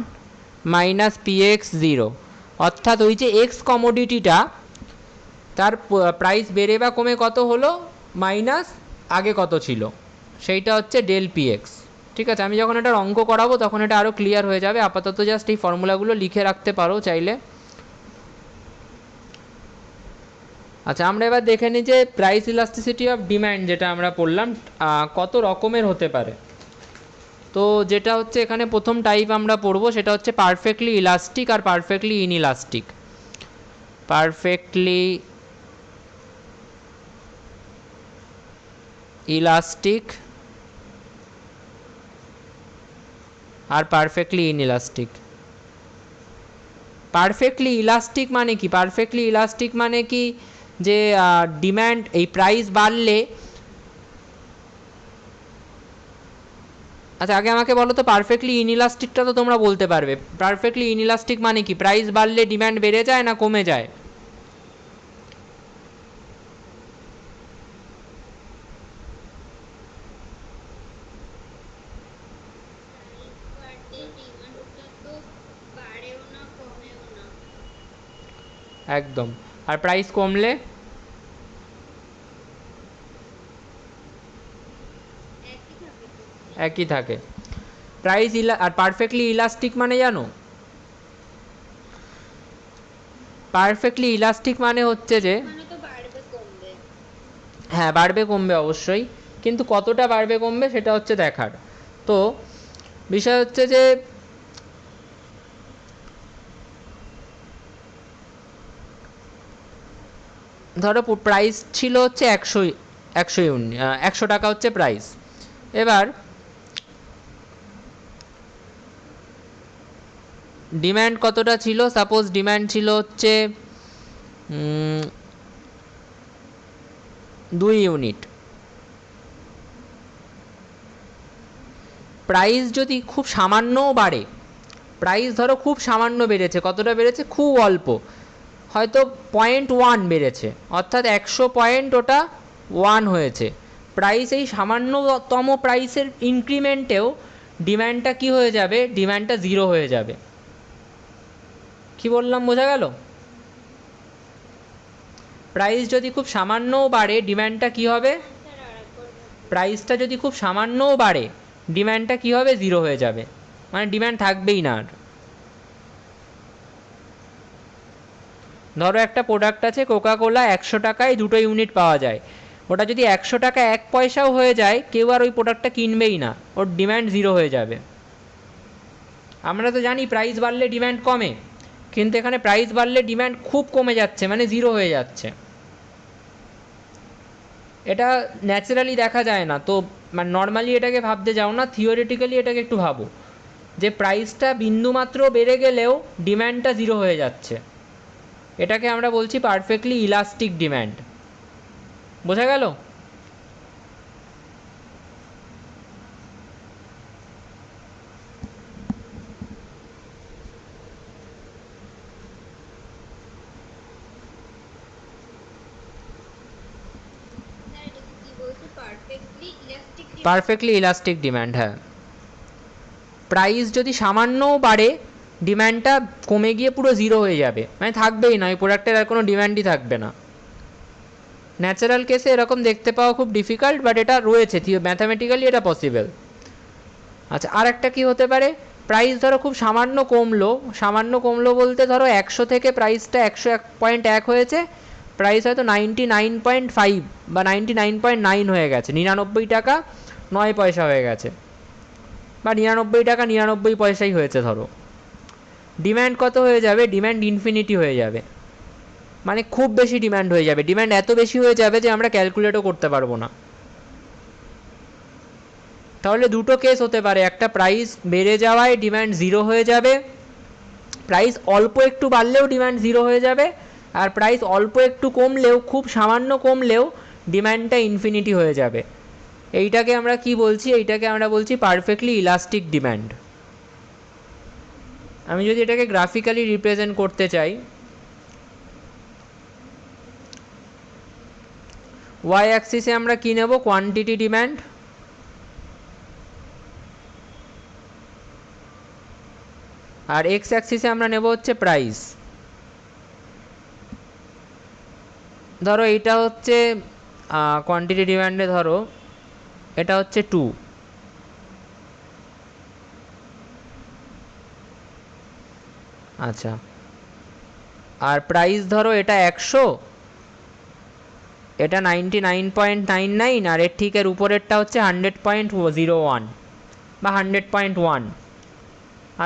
minus P X zero. অর্থাৎ ওই যে এক্স কমোডিটিটা তার প্রাইস বেড়ে বা কমে কত হলো মাইনাস আগে কত ছিল, সেইটা হচ্ছে ডেল পি এক্স। ঠিক আছে, আমি যখন এটার অঙ্ক করাবো তখন এটা আরও ক্লিয়ার হয়ে যাবে। আপাতত জাস্ট এই ফর্মুলাগুলো লিখে রাখতে পারো চাইলে। আচ্ছা আমরা এবার দেখে নিই যে প্রাইস ইলাস্টিসিটি অফ ডিম্যান্ড যেটা আমরা পড়লাম কত রকমের হতে পারে। তো যেটা হচ্ছে এখানে প্রথম টাইপ আমরা পড়বো সেটা হচ্ছে পারফেক্টলি ইলাস্টিক আর পারফেক্টলি ইনইলাস্টিক। পারফেক্টলি ইলাস্টিক আর পারফেক্টলি ইনইলাস্টিক। পারফেক্টলি ইলাস্টিক মানে কি? পারফেক্টলি ইলাস্টিক মানে কি যে ডিম্যান্ড এই প্রাইস বাড়লে, আচ্ছা আগে আমাকে বলো তো পারফেক্টলি ইনইলাস্টিকটা তো তোমরা বলতে পারবে। পারফেক্টলি ইনইলাস্টিক মানে কি? প্রাইস বাড়লে ডিম্যান্ড বেড়ে যায় না কমে যায়? একদম। আর প্রাইস কমলে? একই থাকে। প্রাইস আর পারফেক্টলি ইলাস্টিক মানে জানো? পারফেক্টলি ইলাস্টিক মানে হচ্ছে যে হ্যাঁ বাড়বে কমবে অবশ্যই, কিন্তু কতটা বাড়বে কমবে সেটা হচ্ছে দেখার। তো বিষয় হচ্ছে যে ধরো প্রাইস ছিল হচ্ছে 100 টাকা হচ্ছে প্রাইস। এবার ডিম্যান্ড কতটা ছিল, সাপোজ ডিম্যান্ড ছিল হচ্ছে 2 ইউনিট। প্রাইস যদি খুব সামান্যও বাড়ে, প্রাইস ধরো খুব সামান্য বেড়েছে, কতটা বেড়েছে, খুব অল্প, হয়তো 0.1 বেড়েছে, অর্থাৎ 100 পয়েন্ট ওটা 1 হয়েছে, প্রাইস এই সামান্যতম প্রাইসের ইনক্রিমেন্টেও ডিম্যান্ডটা কি হয়ে যাবে, ডিম্যান্ডটা 0 হয়ে যাবে। কি বললাম, বোঝা গেল? প্রাইস যদি খুব সামান্যও বাড়ে ডিম্যান্ডটা কি হবে, প্রাইসটা যদি খুব সামান্যও বাড়ে ডিম্যান্ডটা কি হবে, 0 হয়ে যাবে, মানে ডিম্যান্ড থাকবেই না আর। ধরো একটা প্রোডাক্ট আছে কোকা কোলা, 100 টাকায় 2টো ইউনিট পাওয়া যায়, ওটা যদি 100 টাকা 1 পয়সাও হয়ে যায় কেউ আর ওই প্রোডাক্টটা কিনবেই না, ওর ডিম্যান্ড 0 হয়ে যাবে। আমরা তো জানি প্রাইস বাড়লে ডিম্যান্ড কমে, কিন্তু এখানে প্রাইস বাড়লে ডিম্যান্ড খুব কমে যাচ্ছে, মানে 0 হয়ে যাচ্ছে। এটা ন্যাচারালি দেখা যায় না, তো মানে নর্মালি এটাকে ভাবতে যাও না, থিওরিটিক্যালি এটাকে একটু ভাবো যে প্রাইসটা বিন্দুমাত্র বেড়ে গেলেও ডিম্যান্ডটা 0 হয়ে যাচ্ছে, এটাকে আমরা বলছি পারফেক্টলি ইলাস্টিক ডিম্যান্ড। বোঝা গেল? পারফেক্টলি ইলাস্টিক ডিম্যান্ড, হ্যাঁ। প্রাইস যদি সামান্যও বাড়ে ডিম্যান্ডটা কমে গিয়ে পুরো 0 হয়ে যাবে, মানে থাকবেই না, ওই প্রোডাক্টের আর কোনো ডিম্যান্ডই থাকবে না। ন্যাচারাল কেসে এরকম দেখতে পাওয়া খুব ডিফিকাল্ট, বাট এটা রয়েছে, ম্যাথামেটিক্যালি এটা পসিবল। আচ্ছা, আর একটা কী হতে পারে, প্রাইস ধরো খুব সামান্য কমলো, সামান্য কমলো বলতে ধরো 100 থেকে প্রাইসটা 101.1 হয়েছে, প্রাইস হয়তো 99.5 বা 99.9 হয়ে গেছে, 99 টাকা 9 পয়সা হয়ে গেছে, বা 99 টাকা 99 পয়সাই হয়েছে ধরো। ডিম্যান্ড কত হয়ে যাবে, ডিম্যান্ড ইনফিনিটি হয়ে যাবে, মানে খুব বেশি ডিম্যান্ড হয়ে যাবে, ডিম্যান্ড এত বেশি হয়ে যাবে যে আমরা ক্যালকুলেটও করতে পারবো না। তাহলে দুটো কেস হতে পারে, একটা প্রাইস বেড়ে যাওয়ায় ডিম্যান্ড 0 হয়ে যাবে, প্রাইস অল্প একটু বাড়লেও ডিম্যান্ড 0 হয়ে যাবে, আর প্রাইস অল্প একটু কমলেও, খুব সামান্য কমলেও ডিম্যান্ডটা ইনফিনিটি হয়ে যাবে। এইটাকে আমরা কি বলছি, এইটাকে আমরা বলছি পারফেক্টলি ইলাস্টিক ডিম্যান্ড। আমি যদি এটাকে গ্রাফিক্যালি রিপ্রেজেন্ট করতে চাই, ওয়াই অ্যাক্সিসে আমরা কি নেব, কোয়ান্টিটি ডিম্যান্ড, আর এক্স অ্যাক্সিসে আমরা নেব হচ্ছে প্রাইস। ধরো এইটা হচ্ছে কোয়ান্টিটি ডিম্যান্ডে, ধরো এটা হচ্ছে 2, আচ্ছা, আর প্রাইস ধরো এটা 100, এটা 99.99, আর এর ঠিক এর উপরেরটা হচ্ছে 100.01 বা 100.1।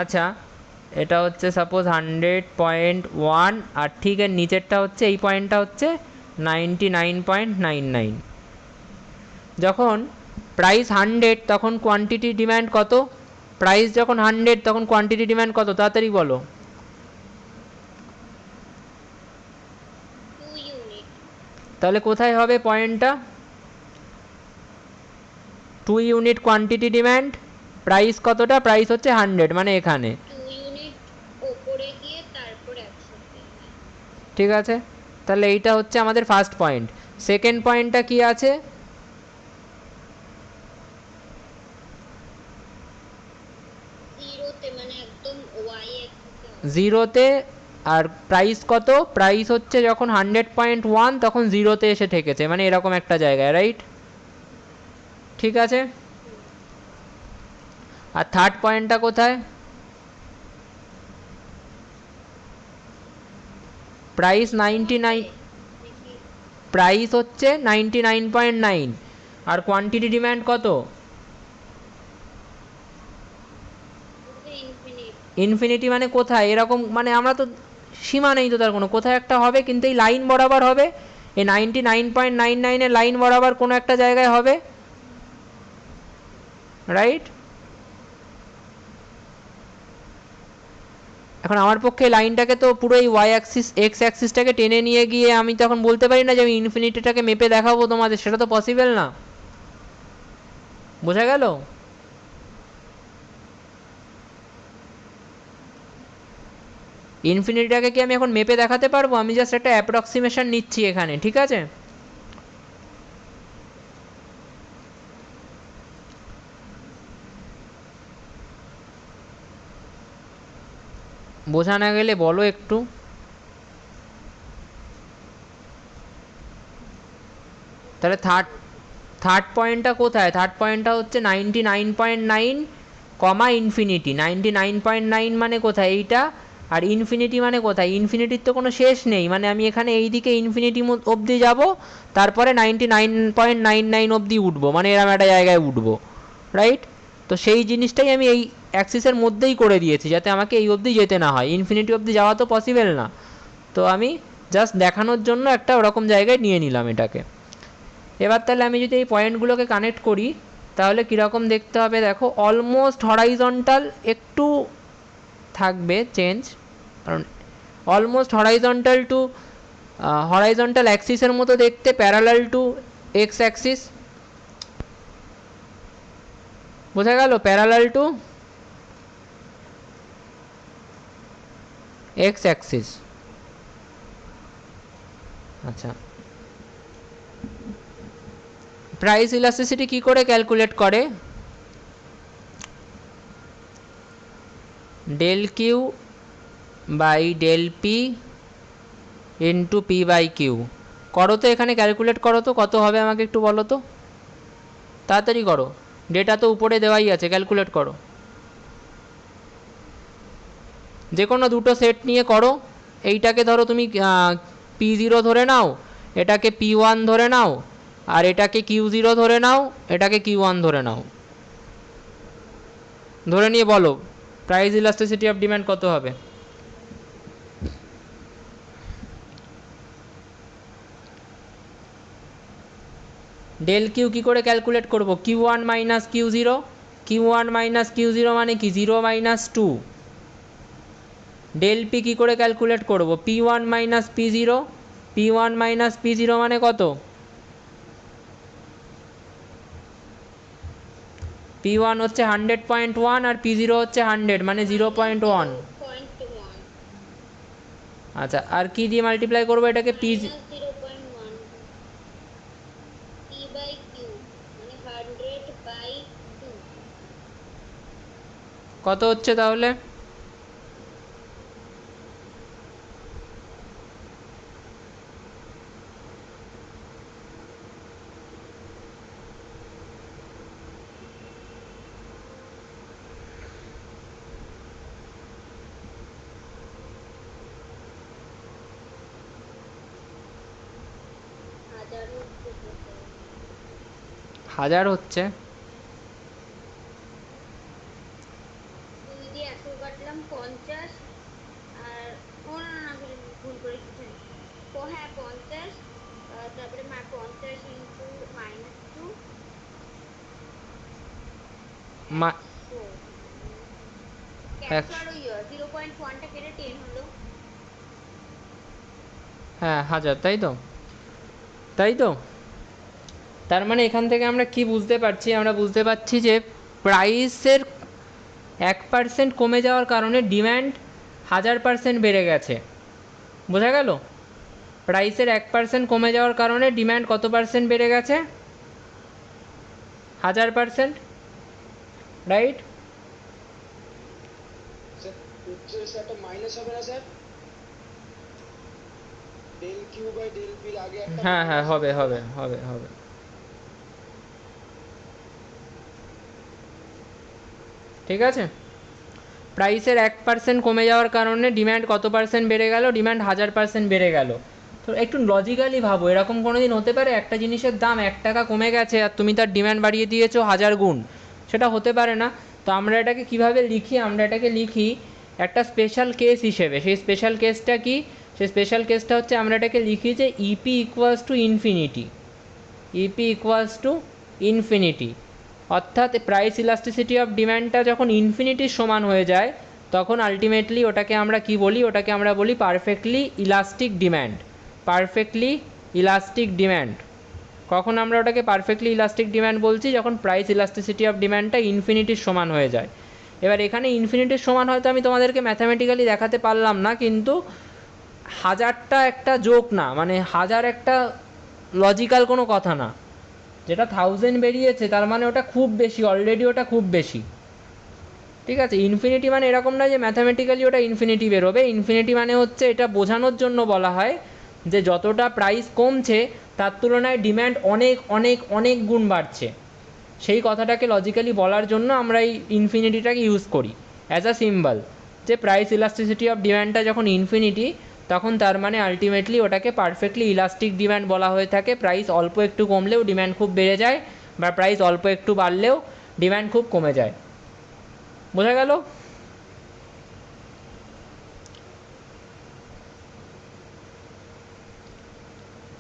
আচ্ছা, এটা হচ্ছে সাপোজ 100.1, আর ঠিক এর নিচেরটা হচ্ছে, এই পয়েন্টটা হচ্ছে 99.99। যখন প্রাইস 100 তখন কোয়ান্টিটি ডিম্যান্ড কত, প্রাইস যখন 100 তখন কোয়ান্টিটি ডিম্যান্ড কত, তাড়াতাড়ি বলো। 2 ইউনিট। তাহলে কোথায় হবে পয়েন্টটা, 2 ইউনিট কোয়ান্টিটি ডিম্যান্ড, প্রাইস কতটা, প্রাইস হচ্ছে 100, মানে এখানে 2 ইউনিট উপরে গিয়ে তারপর 100 তে। ঠিক আছে, তাহলে এইটা হচ্ছে আমাদের ফার্স্ট পয়েন্ট। সেকেন্ড পয়েন্টটা কি আছে, 0 তে, মানে একদম ওয়াই অ্যাক্সিসে। 0 তে, আর প্রাইস কত, প্রাইস হচ্ছে যখন 100.1 তখন 0 তে এসে ঠেকেছে, মানে এরকম একটা জায়গায়, রাইট? ঠিক আছে, আর থার্ড পয়েন্টটা কোথায়, প্রাইস 99, প্রাইস হচ্ছে 99.9, আর কোয়ান্টিটি ডিম্যান্ড কত, ইনফিনিটি, মানে কোথায় এরকম, মানে আমরা তো সীমা নেই তো তার কোনো, কোথায় একটা হবে, কিন্তু এই লাইন বরাবর হবে, এই 99.99 এর লাইন বরাবর কোনো একটা জায়গায় হবে, রাইট? এখন আমার পক্ষে লাইনটাকে তো পুরো এই ওয়াই অ্যাক্সিস এক্স অ্যাক্সিসটাকে টেনে নিয়ে গিয়ে আমি তখন বলতে পারি না যে আমি ইনফিনিটিটাকে মেপে দেখাবো তোমাদের, সেটা তো পসিবল না। বোঝা গেল? ইনফিনিটিটাকে কি আমি এখন মেপে দেখাতে পারবো? আমি জাস্ট একটা অ্যাপ্রক্সিমেশন নিচ্ছি এখানে, ঠিক আছে? বোঝা না গেলে বলো একটু। তাহলে থার্ড পয়েন্টটা কোথায়? থার্ড পয়েন্টটা হচ্ছে 99.9 কমা ইনফিনিটি। 99.9 মানে কোথায়? এইটা। আর ইনফিনিটি মানে কোথায়? ইনফিনিটির তো কোনো শেষ নেই, মানে আমি এখানে এই দিকে ইনফিনিটি অবধি যাব, তারপরে 99.99 অবধি উঠবো, মানে এরকম একটা জায়গায় উঠবো, রাইট? তো সেই জিনিসটাই আমি এই অ্যাক্সিসের মধ্যেই করে দিয়েছি, যাতে আমাকে এই অবধি যেতে না হয়। ইনফিনিটি অবধি যাওয়া তো পসিবল না, তো আমি জাস্ট দেখানোর জন্য একটা ওরকম জায়গায় নিয়ে নিলাম এটাকে। এবার তাহলে আমি যদি এই পয়েন্টগুলোকে কানেক্ট করি তাহলে কীরকম দেখতে হবে দেখো। অলমোস্ট হরাইজন্টাল একটু থাকবে চেঞ্জ, কারণ অলমোস্ট হরাইজন্টাল অ্যাক্সিসের মতো দেখতে, প্যারালাল টু এক্স অ্যাক্সিস। বোঝা গেল? Parallel to X axis. আচ্ছা, প্রাইস ইলাস্টিসিটি কি করে ক্যালকুলেট করে? Del Q by del P into P by Q. করো তো এখানে, ক্যালকুলেট করো তো কত হবে, আমাকে একটু বলো তো, তাড়াতাড়ি করো, ডেটা তো উপরে দেওয়াই আছে, ক্যালকুলেট করো। যে কোনো দুটো সেট নিয়ে করো। এইটাকে ধরো তুমি P0 ধরে নাও, এটাকে P1 ধরে নাও, আর এটাকে Q0 ধরে নাও, এটাকে Q1 ধরে নাও। ধরে নিয়ে বলো প্রাইস ইলাস্টিসিটি অফ ডিমান্ড কত হবে। ডেল কিউ কী করে ক্যালকুলেট করবো? Q1 minus Q0। Q1 minus Q0 মানে কি? 0 মাইনাস 2। ডেল পি কী করে ক্যালকুলেট করবো? P1 minus P0। P1 minus P0 মানে কত? P1 হচ্ছে 100.1 আর P0 হচ্ছে 100, মানে 0.1। আচ্ছা, আর কি দিয়ে মাল্টিপ্লাই করবো এটাকে? P কত হচ্ছে তাহলে? হাজার হচ্ছে। হ্যাঁ, হাজার, তাই তো? তাই তো, তার মানে এখান থেকে আমরা কি বুঝতে পারছি? আমরা বুঝতে পারছি যে প্রাইসের 1% কমে যাওয়ার কারণে ডিম্যান্ড 1000% বেড়ে গেছে। বোঝা গেল? প্রাইসের 1% কমে যাওয়ার কারণে ডিম্যান্ড কত পার্সেন্ট বেড়ে গেছে? 1000%, রাইট? হ্যাঁ হ্যাঁ, হবে হবে হবে হবে। ঠিক আছে, প্রাইসের 1% কমে যাওয়ার কারণে ডিম্যান্ড কত পার্সেন্ট বেড়ে গেল? ডিম্যান্ড 1000% বেড়ে গেল। তো একটু লজিক্যালি ভাবো, এরকম কোনো দিন হতে পারে একটা জিনিসের দাম 1 টাকা কমে গেছে আর তুমি তার ডিম্যান্ড বাড়িয়ে দিয়েছো 1000 গুণ? সেটা হতে পারে না। তো আমরা এটাকে কিভাবে লিখি? আমরা এটাকে লিখি একটা স্পেশাল কেস হিসেবে। সেই স্পেশাল কেসটা কি? সেই স্পেশাল কেসটা হচ্ছে, আমরা এটাকে লিখি যে EP equals to infinity. EP equals to infinity, অর্থাৎ প্রাইস ইলাস্টিসিটি অফ ডিম্যান্ডটা যখন ইনফিনিটির সমান হয়ে যায় তখন আলটিমেটলি ওটাকে আমরা কি বলি, ওটাকে আমরা বলি perfectly elastic demand. Perfectly elastic demand. কখন আমরা ওটাকে পারফেক্টলি ইলাস্টিক ডিম্যান্ড বলছি, যখন প্রাইস ইলাস্টিসিটি অফ ডিম্যান্ডটা ইনফিনিটির সমান হয়ে যায়। এবার এখানে ইনফিনিটির সমান হয়তো আমি তোমাদেরকে ম্যাথামেটিক্যালি দেখাতে পারলাম না, কিন্তু হাজারটা একটা যোগ না, মানে হাজার একটা লজিক্যাল কোনো কথা না। যেটা 1000 বেরিয়েছে তার মানে ওটা খুব বেশি, অলরেডি ওটা খুব বেশি, ঠিক আছে। ইনফিনিটি মানে এরকম না যে ম্যাথামেটিক্যালি ওটা ইনফিনিটি বেরোবে। ইনফিনিটি মানে হচ্ছে, এটা বোঝানোর জন্য বলা হয় যে যতটা প্রাইস কমছে তার তুলনায় ডিম্যান্ড অনেক অনেক অনেক গুণ বাড়ছে। সেই কথাটাকে লজিক্যালি বলার জন্য আমরা এই ইনফিনিটিটাকে ইউজ করি অ্যাজ আ সিম্বল, যে প্রাইস ইলাস্টিসিটি অফ ডিম্যান্ডটা যখন ইনফিনিটি, তখন তার মানে আলটিমেটলি ওটাকে পারফেক্টলি ইলাস্টিক ডিম্যান্ড বলা হয়ে থাকে। প্রাইস অল্প একটু কমলেও ডিম্যান্ড খুব বেড়ে যায়, বা প্রাইস অল্প একটু বাড়লেও ডিম্যান্ড খুব কমে যায়। বোঝা গেল?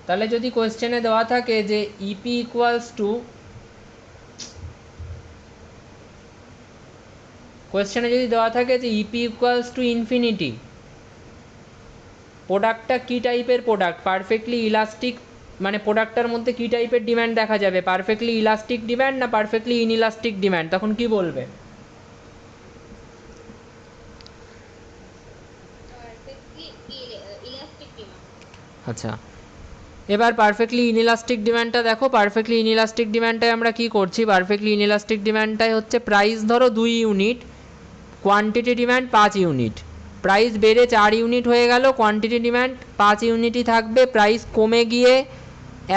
তাহলে যদি কোয়েশ্চেনে দেওয়া থাকে যে ইপি ইকুয়ালস টু, কোয়েশ্চেনে যদি দেওয়া থাকে যে ইপি ইকুয়ালস টু ইনফিনিটি, প্রোডাক্টটা কী টাইপের প্রোডাক্ট, পারফেক্টলি ইলাস্টিক, মানে প্রোডাক্টটার মধ্যে কী টাইপের ডিম্যান্ড দেখা যাবে, পারফেক্টলি ইলাস্টিক ডিম্যান্ড না পারফেক্টলি ইনইলাস্টিক ডিম্যান্ড, তখন কি বলবে? আচ্ছা, এবার পারফেক্টলি ইনইলাস্টিক ডিম্যান্ডটা দেখো। পারফেক্টলি ইনইলাস্টিক ডিম্যান্ডটায় আমরা কি করছি, পারফেক্টলি ইনইলাস্টিক ডিম্যান্ডটাই হচ্ছে প্রাইস ধরো 2 unit, quantity demand 5 unit. Price বেড়ে 4 ইউনিট হয়ে গেল, কোয়ান্টিটি ডিম্যান্ড 5 ইউনিটই থাকবে। প্রাইস কমে গিয়ে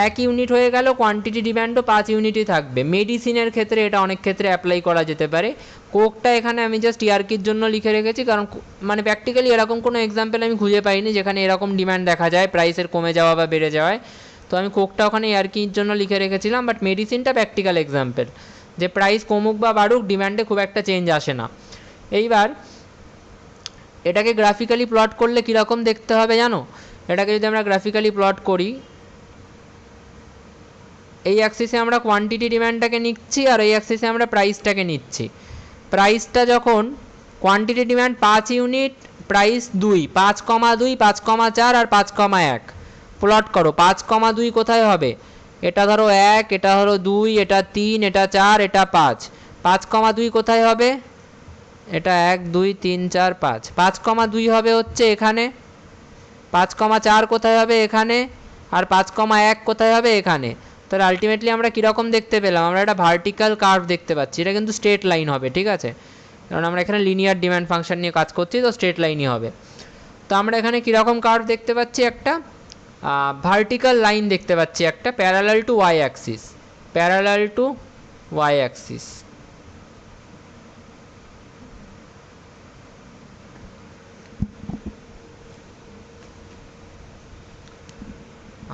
1 ইউনিট হয়ে গেল, কোয়ান্টিটি ডিম্যান্ডও 5 ইউনিটই থাকবে। মেডিসিনের ক্ষেত্রে এটা অনেক ক্ষেত্রে অ্যাপ্লাই করা যেতে পারে। কোকটা এখানে আমি জাস্ট ইয়ার্কির জন্য লিখে রেখেছি, কারণ মানে প্র্যাকটিক্যালি এরকম কোনো এক্সাম্পল আমি খুঁজে পাইনি যেখানে এরকম ডিম্যান্ড দেখা যায় প্রাইসের কমে যাওয়া বা বেড়ে যাওয়ায়। তো আমি কোকটা ওখানে ইয়ার্কির জন্য লিখে রেখেছিলাম। বাট মেডিসিনটা প্র্যাকটিক্যাল এক্সাম্পল, যে প্রাইস কমুক বা বাড়ুক ডিম্যান্ডে খুব একটা চেঞ্জ আসে না। এইবার এটাকে গ্রাফিক্যালি প্লট করলে কীরকম দেখতে হবে জানো? এটাকে যদি আমরা গ্রাফিক্যালি প্লট করি, এই অ্যাক্সিসে আমরা কোয়ান্টিটি ডিম্যান্ডটাকে নিচ্ছি আর এই অ্যাক্সিসে আমরা প্রাইসটাকে নিচ্ছি। প্রাইসটা যখন কোয়ান্টিটি ডিম্যান্ড 5 ইউনিট, প্রাইস 2, 5,2, 5,4 আর 5,1 প্লট করো। 5,2 কোথায় হবে? এটা ধরো 1, এটা ধরো 2, এটা 3, এটা 4, এটা 5। 5,2 কোথায় হবে? এটা 1, 2, 3, 4, 5। 5,2 হবে হচ্ছে এখানে। 5,4 কোথায় হবে? এখানে। আর 5,1 কোথায় হবে? এখানে। তাহলে আলটিমেটলি আমরা কীরকম দেখতে পেলাম? আমরা একটা ভার্টিক্যাল কার্ভ দেখতে পাচ্ছি। এটা কিন্তু স্ট্রেট লাইন হবে, ঠিক আছে, কারণ আমরা এখানে লিনিয়ার ডিম্যান্ড ফাংশন নিয়ে কাজ করছি, তো স্ট্রেট লাইনই হবে। তো আমরা এখানে কীরকম কার্ভ দেখতে পাচ্ছি? একটা ভার্টিক্যাল লাইন দেখতে পাচ্ছি, একটা parallel to Y axis, parallel to Y axis.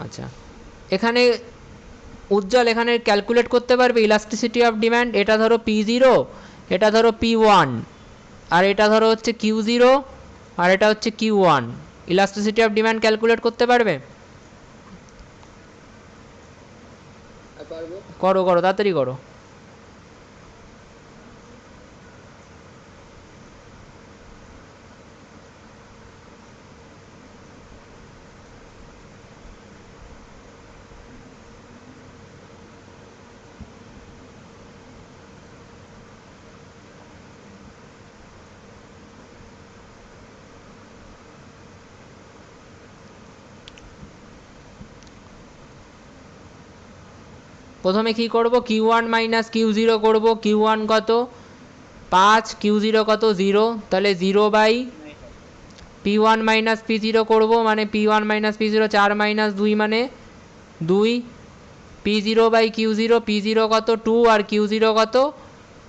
আচ্ছা, এখানে উজ্জ্বল এখানে ক্যালকুলেট করতে পারবে ইলাস্টিসিটি অফ ডিম্যান্ড। এটা ধরো P0, এটা ধরো P1, আর এটা ধরো হচ্ছে Q0, আর এটা হচ্ছে Q1। Elasticity of demand calculate করতে পারবে? করো করো, তাড়াতাড়ি করো। প্রথমে কি করব? Q1 মাইনাস Q0 করব। Q1 কত? 5, Q0 কত? 0। তাহলে 0 বাই P1 মাইনাস P0 করব, মানে P1 মাইনাস P0, 4 মাইনাস 2 মানে 2। P0 বাই Q0, P0 কত? 2, আর Q0 কত?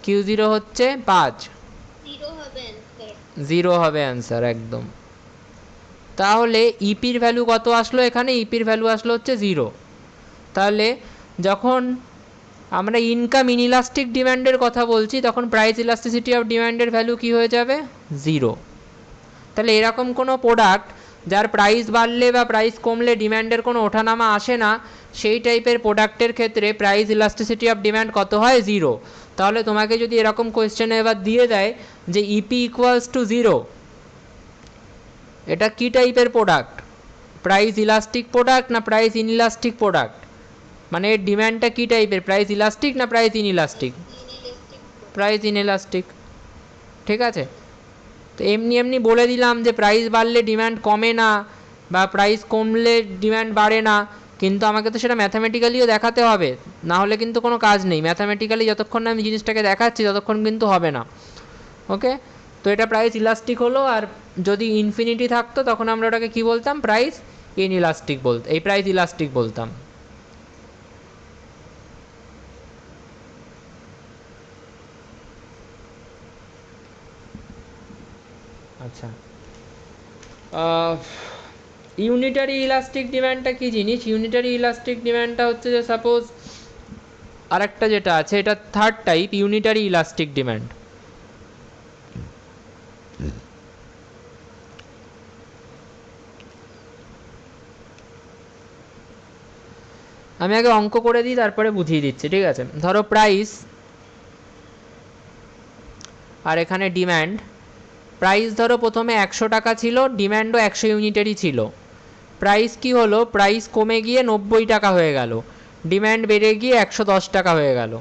Q0 হচ্ছে 5। 0 হবে অ্যান্সার একদম। তাহলে ইপির ভ্যালু কত আসলো? এখানে ইপির ভ্যালু আসলো হচ্ছে 0। তাহলে যখন আমরা ইনকাম ইনইলাস্টিক ডিম্যান্ডের কথা বলছি তখন প্রাইস ইলাস্টিসিটি অফ ডিম্যান্ডের ভ্যালু কি হয়ে যাবে? 0। তাহলে এরকম কোনো প্রোডাক্ট যার প্রাইস বাড়লে বা প্রাইস কমলে ডিম্যান্ডের কোনো ওঠানামা আসে না, সেই টাইপের প্রোডাক্টের ক্ষেত্রে প্রাইস ইলাস্টিসিটি অফ ডিম্যান্ড কত হয়? 0। তাহলে তোমাকে যদি এরকম কোয়েশ্চেনে এবার দিয়ে দেয় যে ইপি ইকুয়ালস টু 0, এটা কী টাইপের প্রোডাক্ট? প্রাইস ইলাস্টিক প্রোডাক্ট না প্রাইস ইনইলাস্টিক প্রোডাক্ট? মানে এর ডিম্যান্ডটা কী টাইপের, প্রাইস ইলাস্টিক না প্রাইস ইনইলাস্টিক? Price inelastic. ঠিক আছে, তো এমনি এমনি বলে দিলাম যে প্রাইস বাড়লে ডিম্যান্ড কমে না বা প্রাইস কমলে ডিম্যান্ড বাড়ে না, কিন্তু আমাকে তো সেটা ম্যাথামেটিক্যালিও দেখাতে হবে, না হলে কিন্তু কোনো কাজ নেই। ম্যাথামেটিক্যালি যতক্ষণ না আমি জিনিসটাকে দেখাচ্ছি ততক্ষণ কিন্তু হবে না। ওকে, তো এটা প্রাইস ইলাস্টিক হলো। আর যদি ইনফিনিটি থাকতো তখন আমরা ওটাকে কী বলতাম? প্রাইস ইনইলাস্টিক বলতাম, এই প্রাইস ইলাস্টিক বলতাম। আচ্ছা, ইউনিটারি ইলাস্টিক ডিম্যান্ডটা কী জিনিস? ইউনিটারি ইলাস্টিক ডিম্যান্ডটা হচ্ছে যে সাপোজ আরেকটা যেটা আছে, এটা third type, unitary elastic demand. আমি আগে অঙ্ক করে দিই, তারপরে বুঝিয়ে দিচ্ছি। ঠিক আছে, ধরো প্রাইস আর এখানে ডিম্যান্ড। প্রাইস ধরো প্রথমে 100 টাকা ছিল, ডিম্যান্ডও 100 ইউনিটেরই ছিল। প্রাইস কি হলো? প্রাইস কমে গিয়ে 90 টাকা হয়ে গেল, ডিম্যান্ড বেড়ে গিয়ে 110 টাকা হয়ে গেল।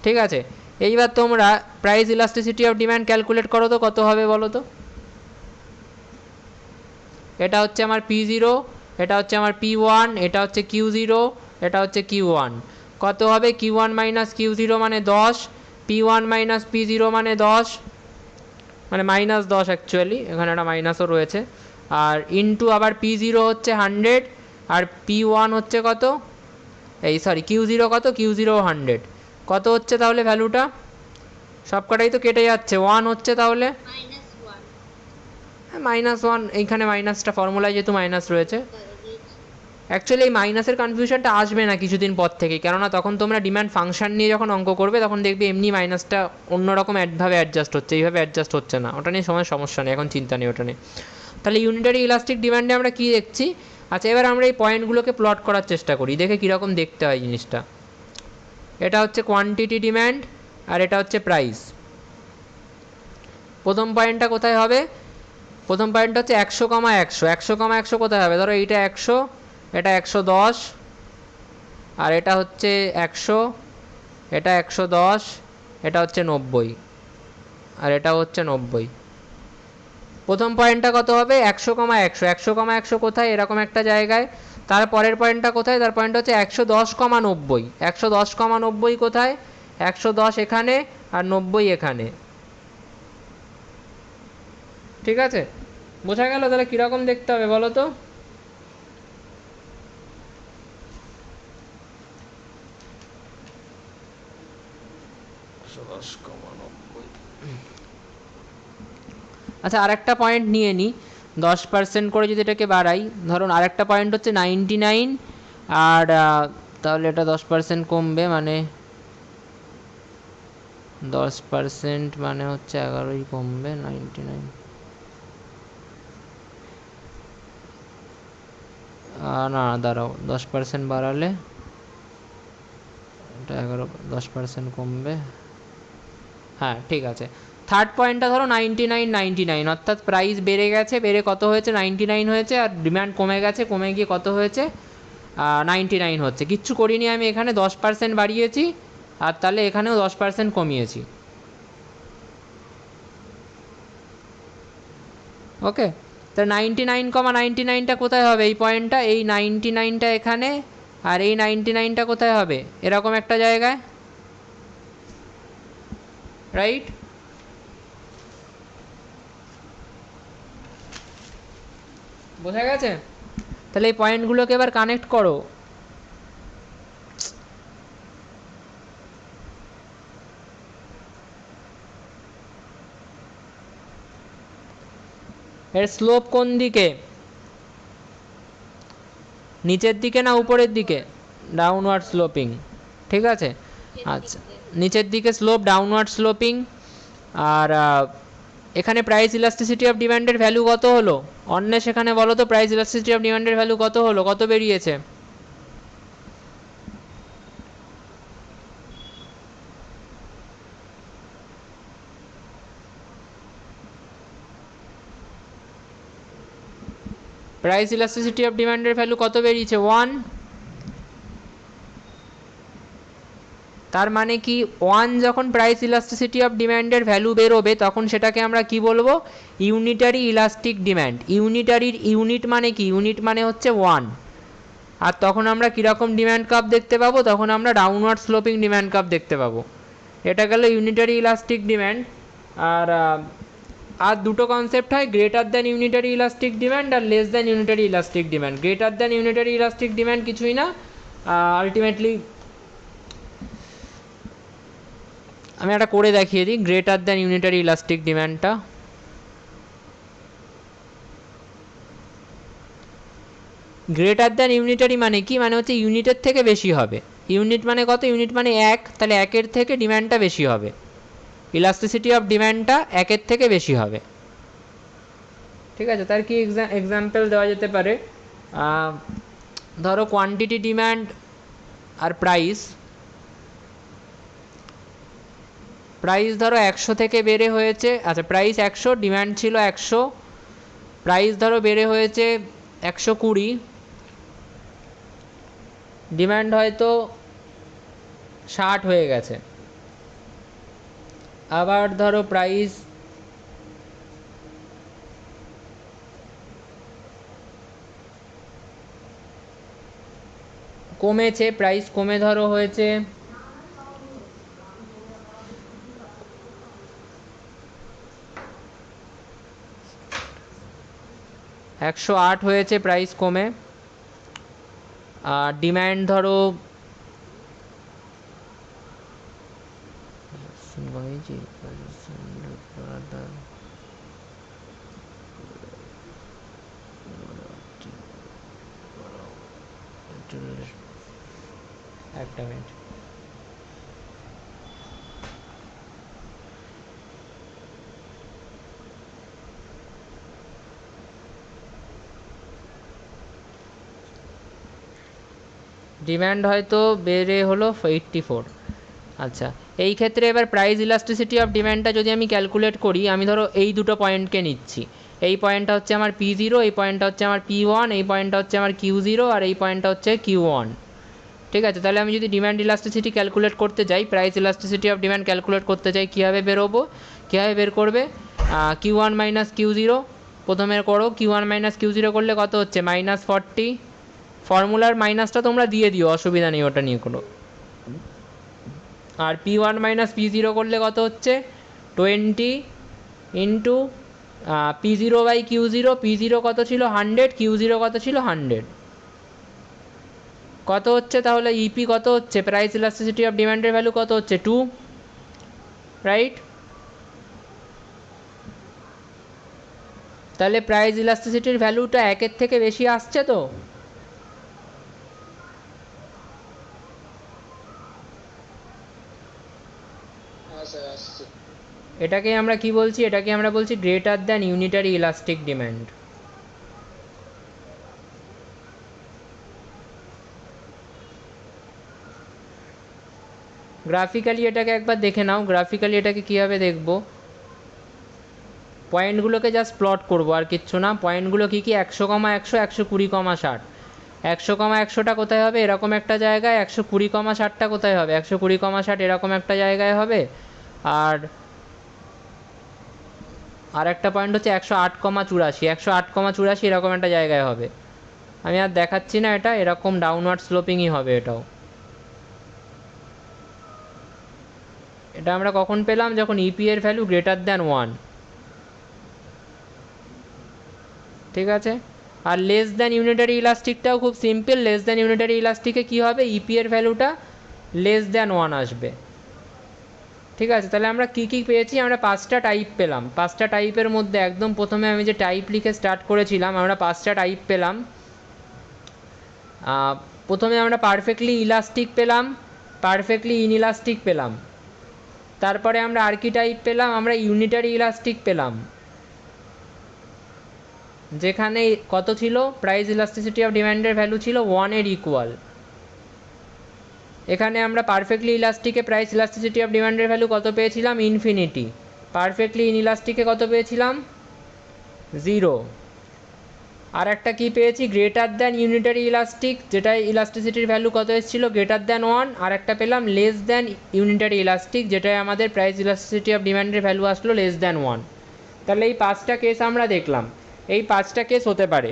ঠিক আছে, এইবার তোমরা price elasticity of demand calculate করো তো, কত হবে বলো তো? এটা হচ্ছে আমার P0, এটা হচ্ছে আমার P1, এটা হচ্ছে Q0, এটা হচ্ছে Q1। কত হবে? Q1 মাইনাস Q0 মানে 10, P1 মাইনাস P0 মানে 10, মানে মাইনাস 10 অ্যাকচুয়ালি, এখানে একটা মাইনাসও রয়েছে। আর ইনটু আবার P0 হচ্ছে 100, আর P1 হচ্ছে কত? এই সরি, Q0 কত? Q0 100। কত হচ্ছে তাহলে ভ্যালুটা? সবকটাই তো কেটে যাচ্ছে, 1 হচ্ছে তাহলে -1। এইখানে মাইনাসটা ফর্মুলায় যেহেতু মাইনাস রয়েছে, অ্যাকচুয়ালি এই মাইনাসের কনফিউশনটা আসবে না কিছুদিন পর থেকেই, কেননা তখন তোমরা ডিমান্ড ফাংশন নিয়ে যখন অঙ্ক করবে তখন দেখবে এমনি মাইনাসটা অন্যরকম ভাবে অ্যাডজাস্ট হচ্ছে, এইভাবে অ্যাডজাস্ট হচ্ছে না। ওটা নিয়ে সমস্যা নেই, এখন চিন্তা নেই ওটা নিয়ে। তাহলে ইউনিটারি ইলাস্টিক ডিমান্ডে আমরা কী দেখছি? আচ্ছা, এবার আমরা এই পয়েন্টগুলোকে প্লট করার চেষ্টা করি, দেখে কীরকম দেখতে হয় জিনিসটা। এটা হচ্ছে কোয়ান্টিটি ডিম্যান্ড আর এটা হচ্ছে প্রাইস। প্রথম পয়েন্টটা কোথায় হবে? প্রথম পয়েন্টটা হচ্ছে 100,100। 100,100 কোথায় হবে? ধরো এইটা 100, এটা 110, আর এটা হচ্ছে 100, এটা 110, এটা হচ্ছে 90, আর এটা হচ্ছে 90। প্রথম পয়েন্টটা কত হবে? 100,100। 100,100 কোথায়? এরকম একটা জায়গায়। তার পরের পয়েন্টটা কোথায়? তার পয়েন্ট হচ্ছে 110,90। 110,90 কোথায়? 110 এখানে আর 90 এখানে। ঠিক আছে, বোঝা গেল? তাহলে কীরকম দেখতে হবে বলো তো? আচ্ছা, আরেকটা পয়েন্ট নিয়ে নিই, 10% করে যদি এটাকে বাড়াই, ধরুন আরেকটা পয়েন্ট হচ্ছে 99, আর তাহলে এটা 10% কমবে, মানে 10% মানে হচ্ছে 11ই কমবে, 99 না দাঁড়াও, 10% বাড়ালে এটা 10% কমবে। হ্যাঁ ঠিক আছে, থার্ড পয়েন্টটা ধরো 99, অর্থাৎ প্রাইস বেড়ে গেছে, বেড়ে কত হয়েছে? 99 হয়েছে, আর ডিমান্ড কমে গেছে, কমে গিয়ে কত হয়েছে? 99 হচ্ছে। কিচ্ছু করিনি আমি, এখানে 10% বাড়িয়েছি, আর তাহলে এখানেও 10% কমিয়েছি। ওকে, তো 99,99টা কোথায় হবে? এই পয়েন্টটা, এই 99টা এখানে, আর এই 99টা কোথায় হবে? এরকম একটা জায়গায়, রাইট? বোঝা গেছে? তাহলে এই পয়েন্টগুলোকে এবার কানেক্ট করো। এর স্লোপ কোন দিকে? নিচের দিকে না উপরের দিকে? Downward sloping. ঠিক আছে, আচ্ছা, নিচের দিকে স্লোপ, ডাউনওয়ার্ড স্লোপিং। আর এখানে প্রাইস ইলাস্টিসিটি অফ ডিমান্ডের ভ্যালু কত হলো? অন্যে সেখানে বলো তো প্রাইস ইলাস্টিসিটি অফ ডিমান্ডের ভ্যালু কত হলো, কত বেরিয়েছে? প্রাইস ইলাস্টিসিটি অফ ডিমান্ডের ভ্যালু কত বেরিয়েছে? 1। তার মানে কি 1 যখন প্রাইস ইলাস্টিসিটি অফ ডিমান্ডের ভ্যালু বেরোবে তখন সেটাকে আমরা কি বলবো? Unitary elastic demand. ইউনিটারির ইউনিট মানে কি? ইউনিট মানে হচ্ছে 1। আর তখন আমরা কীরকম ডিমান্ড কার্ভ দেখতে পাবো? তখন আমরা ডাউনওয়ার্ড স্লোপিং ডিমান্ড কার্ভ দেখতে পাবো। এটা গেল ইউনিটারি ইলাস্টিক ডিমান্ড। আর আর দুটো কনসেপ্ট হয়, greater than unitary elastic demand আর less than unitary elastic demand. Greater than unitary elastic demand কিছুই না, আলটিমেটলি আমি একটা করে দেখিয়ে দিই গ্রেটার দ্যান ইউনিটারি ইলাস্টিক ডিমান্ডটা। গ্রেটার দ্যান ইউনিটারি মানে কি? মানে হচ্ছে ইউনিটের থেকে বেশি হবে। ইউনিট মানে কত? ইউনিট মানে 1, তাহলে 1-এর থেকে ডিমান্ডটা বেশি হবে, ইলাস্টিসিটি অফ ডিমান্ডটা 1-এর থেকে বেশি হবে। ঠিক আছে, তার কি এক্সাম্পল দেওয়া যেতে পারে? ধরো কোয়ান্টিটি ডিমান্ড আর প্রাইস। প্রাইস ধরো 100 থেকে বেড়ে হয়েছে, আচ্ছা প্রাইস 100, ডিমান্ড ছিল 100, প্রাইস ধরো বেড়ে হয়েছে 120, ডিমান্ড হয়তো 60 হয়ে গেছে। আবার ধরো প্রাইস কমেছে, প্রাইস কমে ধরো হয়েছে 108 হয়েছে প্রাইস কমে। আর ডিমান্ড ধরো একটা মিনিট, ডিমান্ড হয়তো বেড়ে হলো 84। আচ্ছা, এই ক্ষেত্রে এবার প্রাইস ইলাস্টিসিটি অফ ডিমান্ডটা যদি আমি ক্যালকুলেট করি, আমি ধরো এই দুটো পয়েন্টকে নিচ্ছি। এই পয়েন্টটা হচ্ছে আমার P0, এই পয়েন্টটা হচ্ছে আমার P1, এই পয়েন্টটা হচ্ছে আমার Q0, আর এই পয়েন্টটা হচ্ছে Q1। ঠিক আছে, তাহলে আমি যদি ডিমান্ড ইলাস্টিসিটি ক্যালকুলেট করতে যাই, price elasticity of demand calculate করতে চাই, কীভাবে বেরোবো, কীভাবে বের করবে? Q1 মাইনাস Q0 প্রথমে করো। Q1 মাইনাস Q0 করলে কত হচ্ছে? -40। ফর্মুলার মাইনাসটা তোমরা দিয়ে দিও, অসুবিধা নেই, ওটা নিয়ে কোনো। আর P1 মাইনাস P0 করলে কত হচ্ছে? 20 into P0 by Q0। P0 কত ছিল? 100, Q0 কত ছিল? 100। কত হচ্ছে তাহলে? ইপি কত হচ্ছে? প্রাইস ইলাস্টিসিটি অফ ডিমান্ডের ভ্যালু কত হচ্ছে? 2, রাইট? তাহলে প্রাইস ইলাস্টিসিটির ভ্যালুটা 1-এর থেকে বেশি আসছে তো? এটাকে আমরা কি বলছি? এটাকে আমরা বলছি greater than unitary elastic demand. Graphically এটাকে একবার দেখে নাও। গ্রাফিক্যালি এটাকে কীভাবে দেখবো? পয়েন্টগুলোকে জাস্ট প্লট করবো, আর কিচ্ছু না। পয়েন্টগুলো কী কী? 100, 100, 120, 60। 100, 100টা কোথায় হবে? এরকম একটা জায়গায়। 120, 60টা কোথায় হবে? 120, 60 এরকম একটা জায়গায় হবে। আর আর একটা পয়েন্ট হচ্ছে 108, 84, 108, 84 এরকম একটা জায়গায় হবে। আমি আর দেখাচ্ছি না, এটা এরকম ডাউনওয়ার্ড স্লোপিংই হবে এটাও। এটা আমরা কখন পেলাম? যখন ইপি এর ভ্যালু গ্রেটার দ্যান 1। ঠিক আছে, আর লেস দ্যান ইউনিটারি ইলাস্টিকটাও খুব সিম্পল। লেস দ্যান ইউনিটারি ইলাস্টিকে কী হবে? ইপি এর ভ্যালুটা লেস দ্যান 1 আসবে। ঠিক আছে, তাহলে আমরা কী কী পেয়েছি? আমরা 5টা টাইপ পেলাম। 5টা টাইপের মধ্যে একদম প্রথমে আমি যে টাইপ লিখে স্টার্ট করেছিলাম, আমরা 5টা টাইপ পেলাম। প্রথমে আমরা পারফেক্টলি ইলাস্টিক পেলাম, পারফেক্টলি ইনইলাস্টিক পেলাম। তারপরে আমরা আর কি টাইপ পেলাম, আমরা ইউনিটারি ইলাস্টিক পেলাম, যেখানে কত ছিল, প্রাইস ইলাস্টিসিটি অফ ডিম্যান্ডের ভ্যালু ছিল 1 এর ইকুয়াল। এখানে আমরা পারফেক্টলি ইলাস্টিকে প্রাইস ইলাস্টিসিটি অফ ডিম্যান্ডের ভ্যালু কত পেয়েছিলাম, ইনফিনিটি। পারফেক্টলি ইনইলাস্টিকে কত পেয়েছিলাম, 0। আর একটা কী পেয়েছি, গ্রেটার দ্যান ইউনিটারি ইলাস্টিক, যেটায় ইলাস্টিসিটির ভ্যালু কত এসেছিল, গ্রেটার দ্যান 1। আর একটা পেলাম লেস দ্যান ইউনিটারি ইলাস্টিক, যেটায় আমাদের প্রাইস ইলাস্টিসিটি অফ ডিম্যান্ডের ভ্যালু আসলো লেস দ্যান 1। তাহলে এই 5টা কেস আমরা দেখলাম, এই 5টা কেস হতে পারে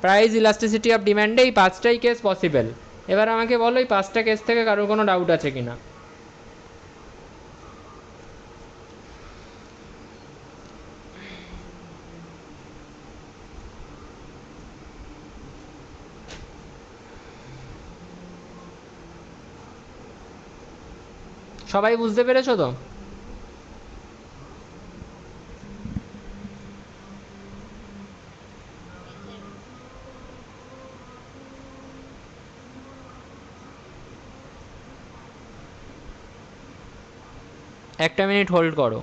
প্রাইস ইলাস্টিসিটি অফ ডিম্যান্ডে, এই 5টাই কেস পসিবল। এবার আমাকে বলো এই 5টা কেস থেকে কারোর কোনো ডাউট আছে কিনা। সবাই বুঝতে পেরেছো তো? একটা মিনিট হোল্ড করো।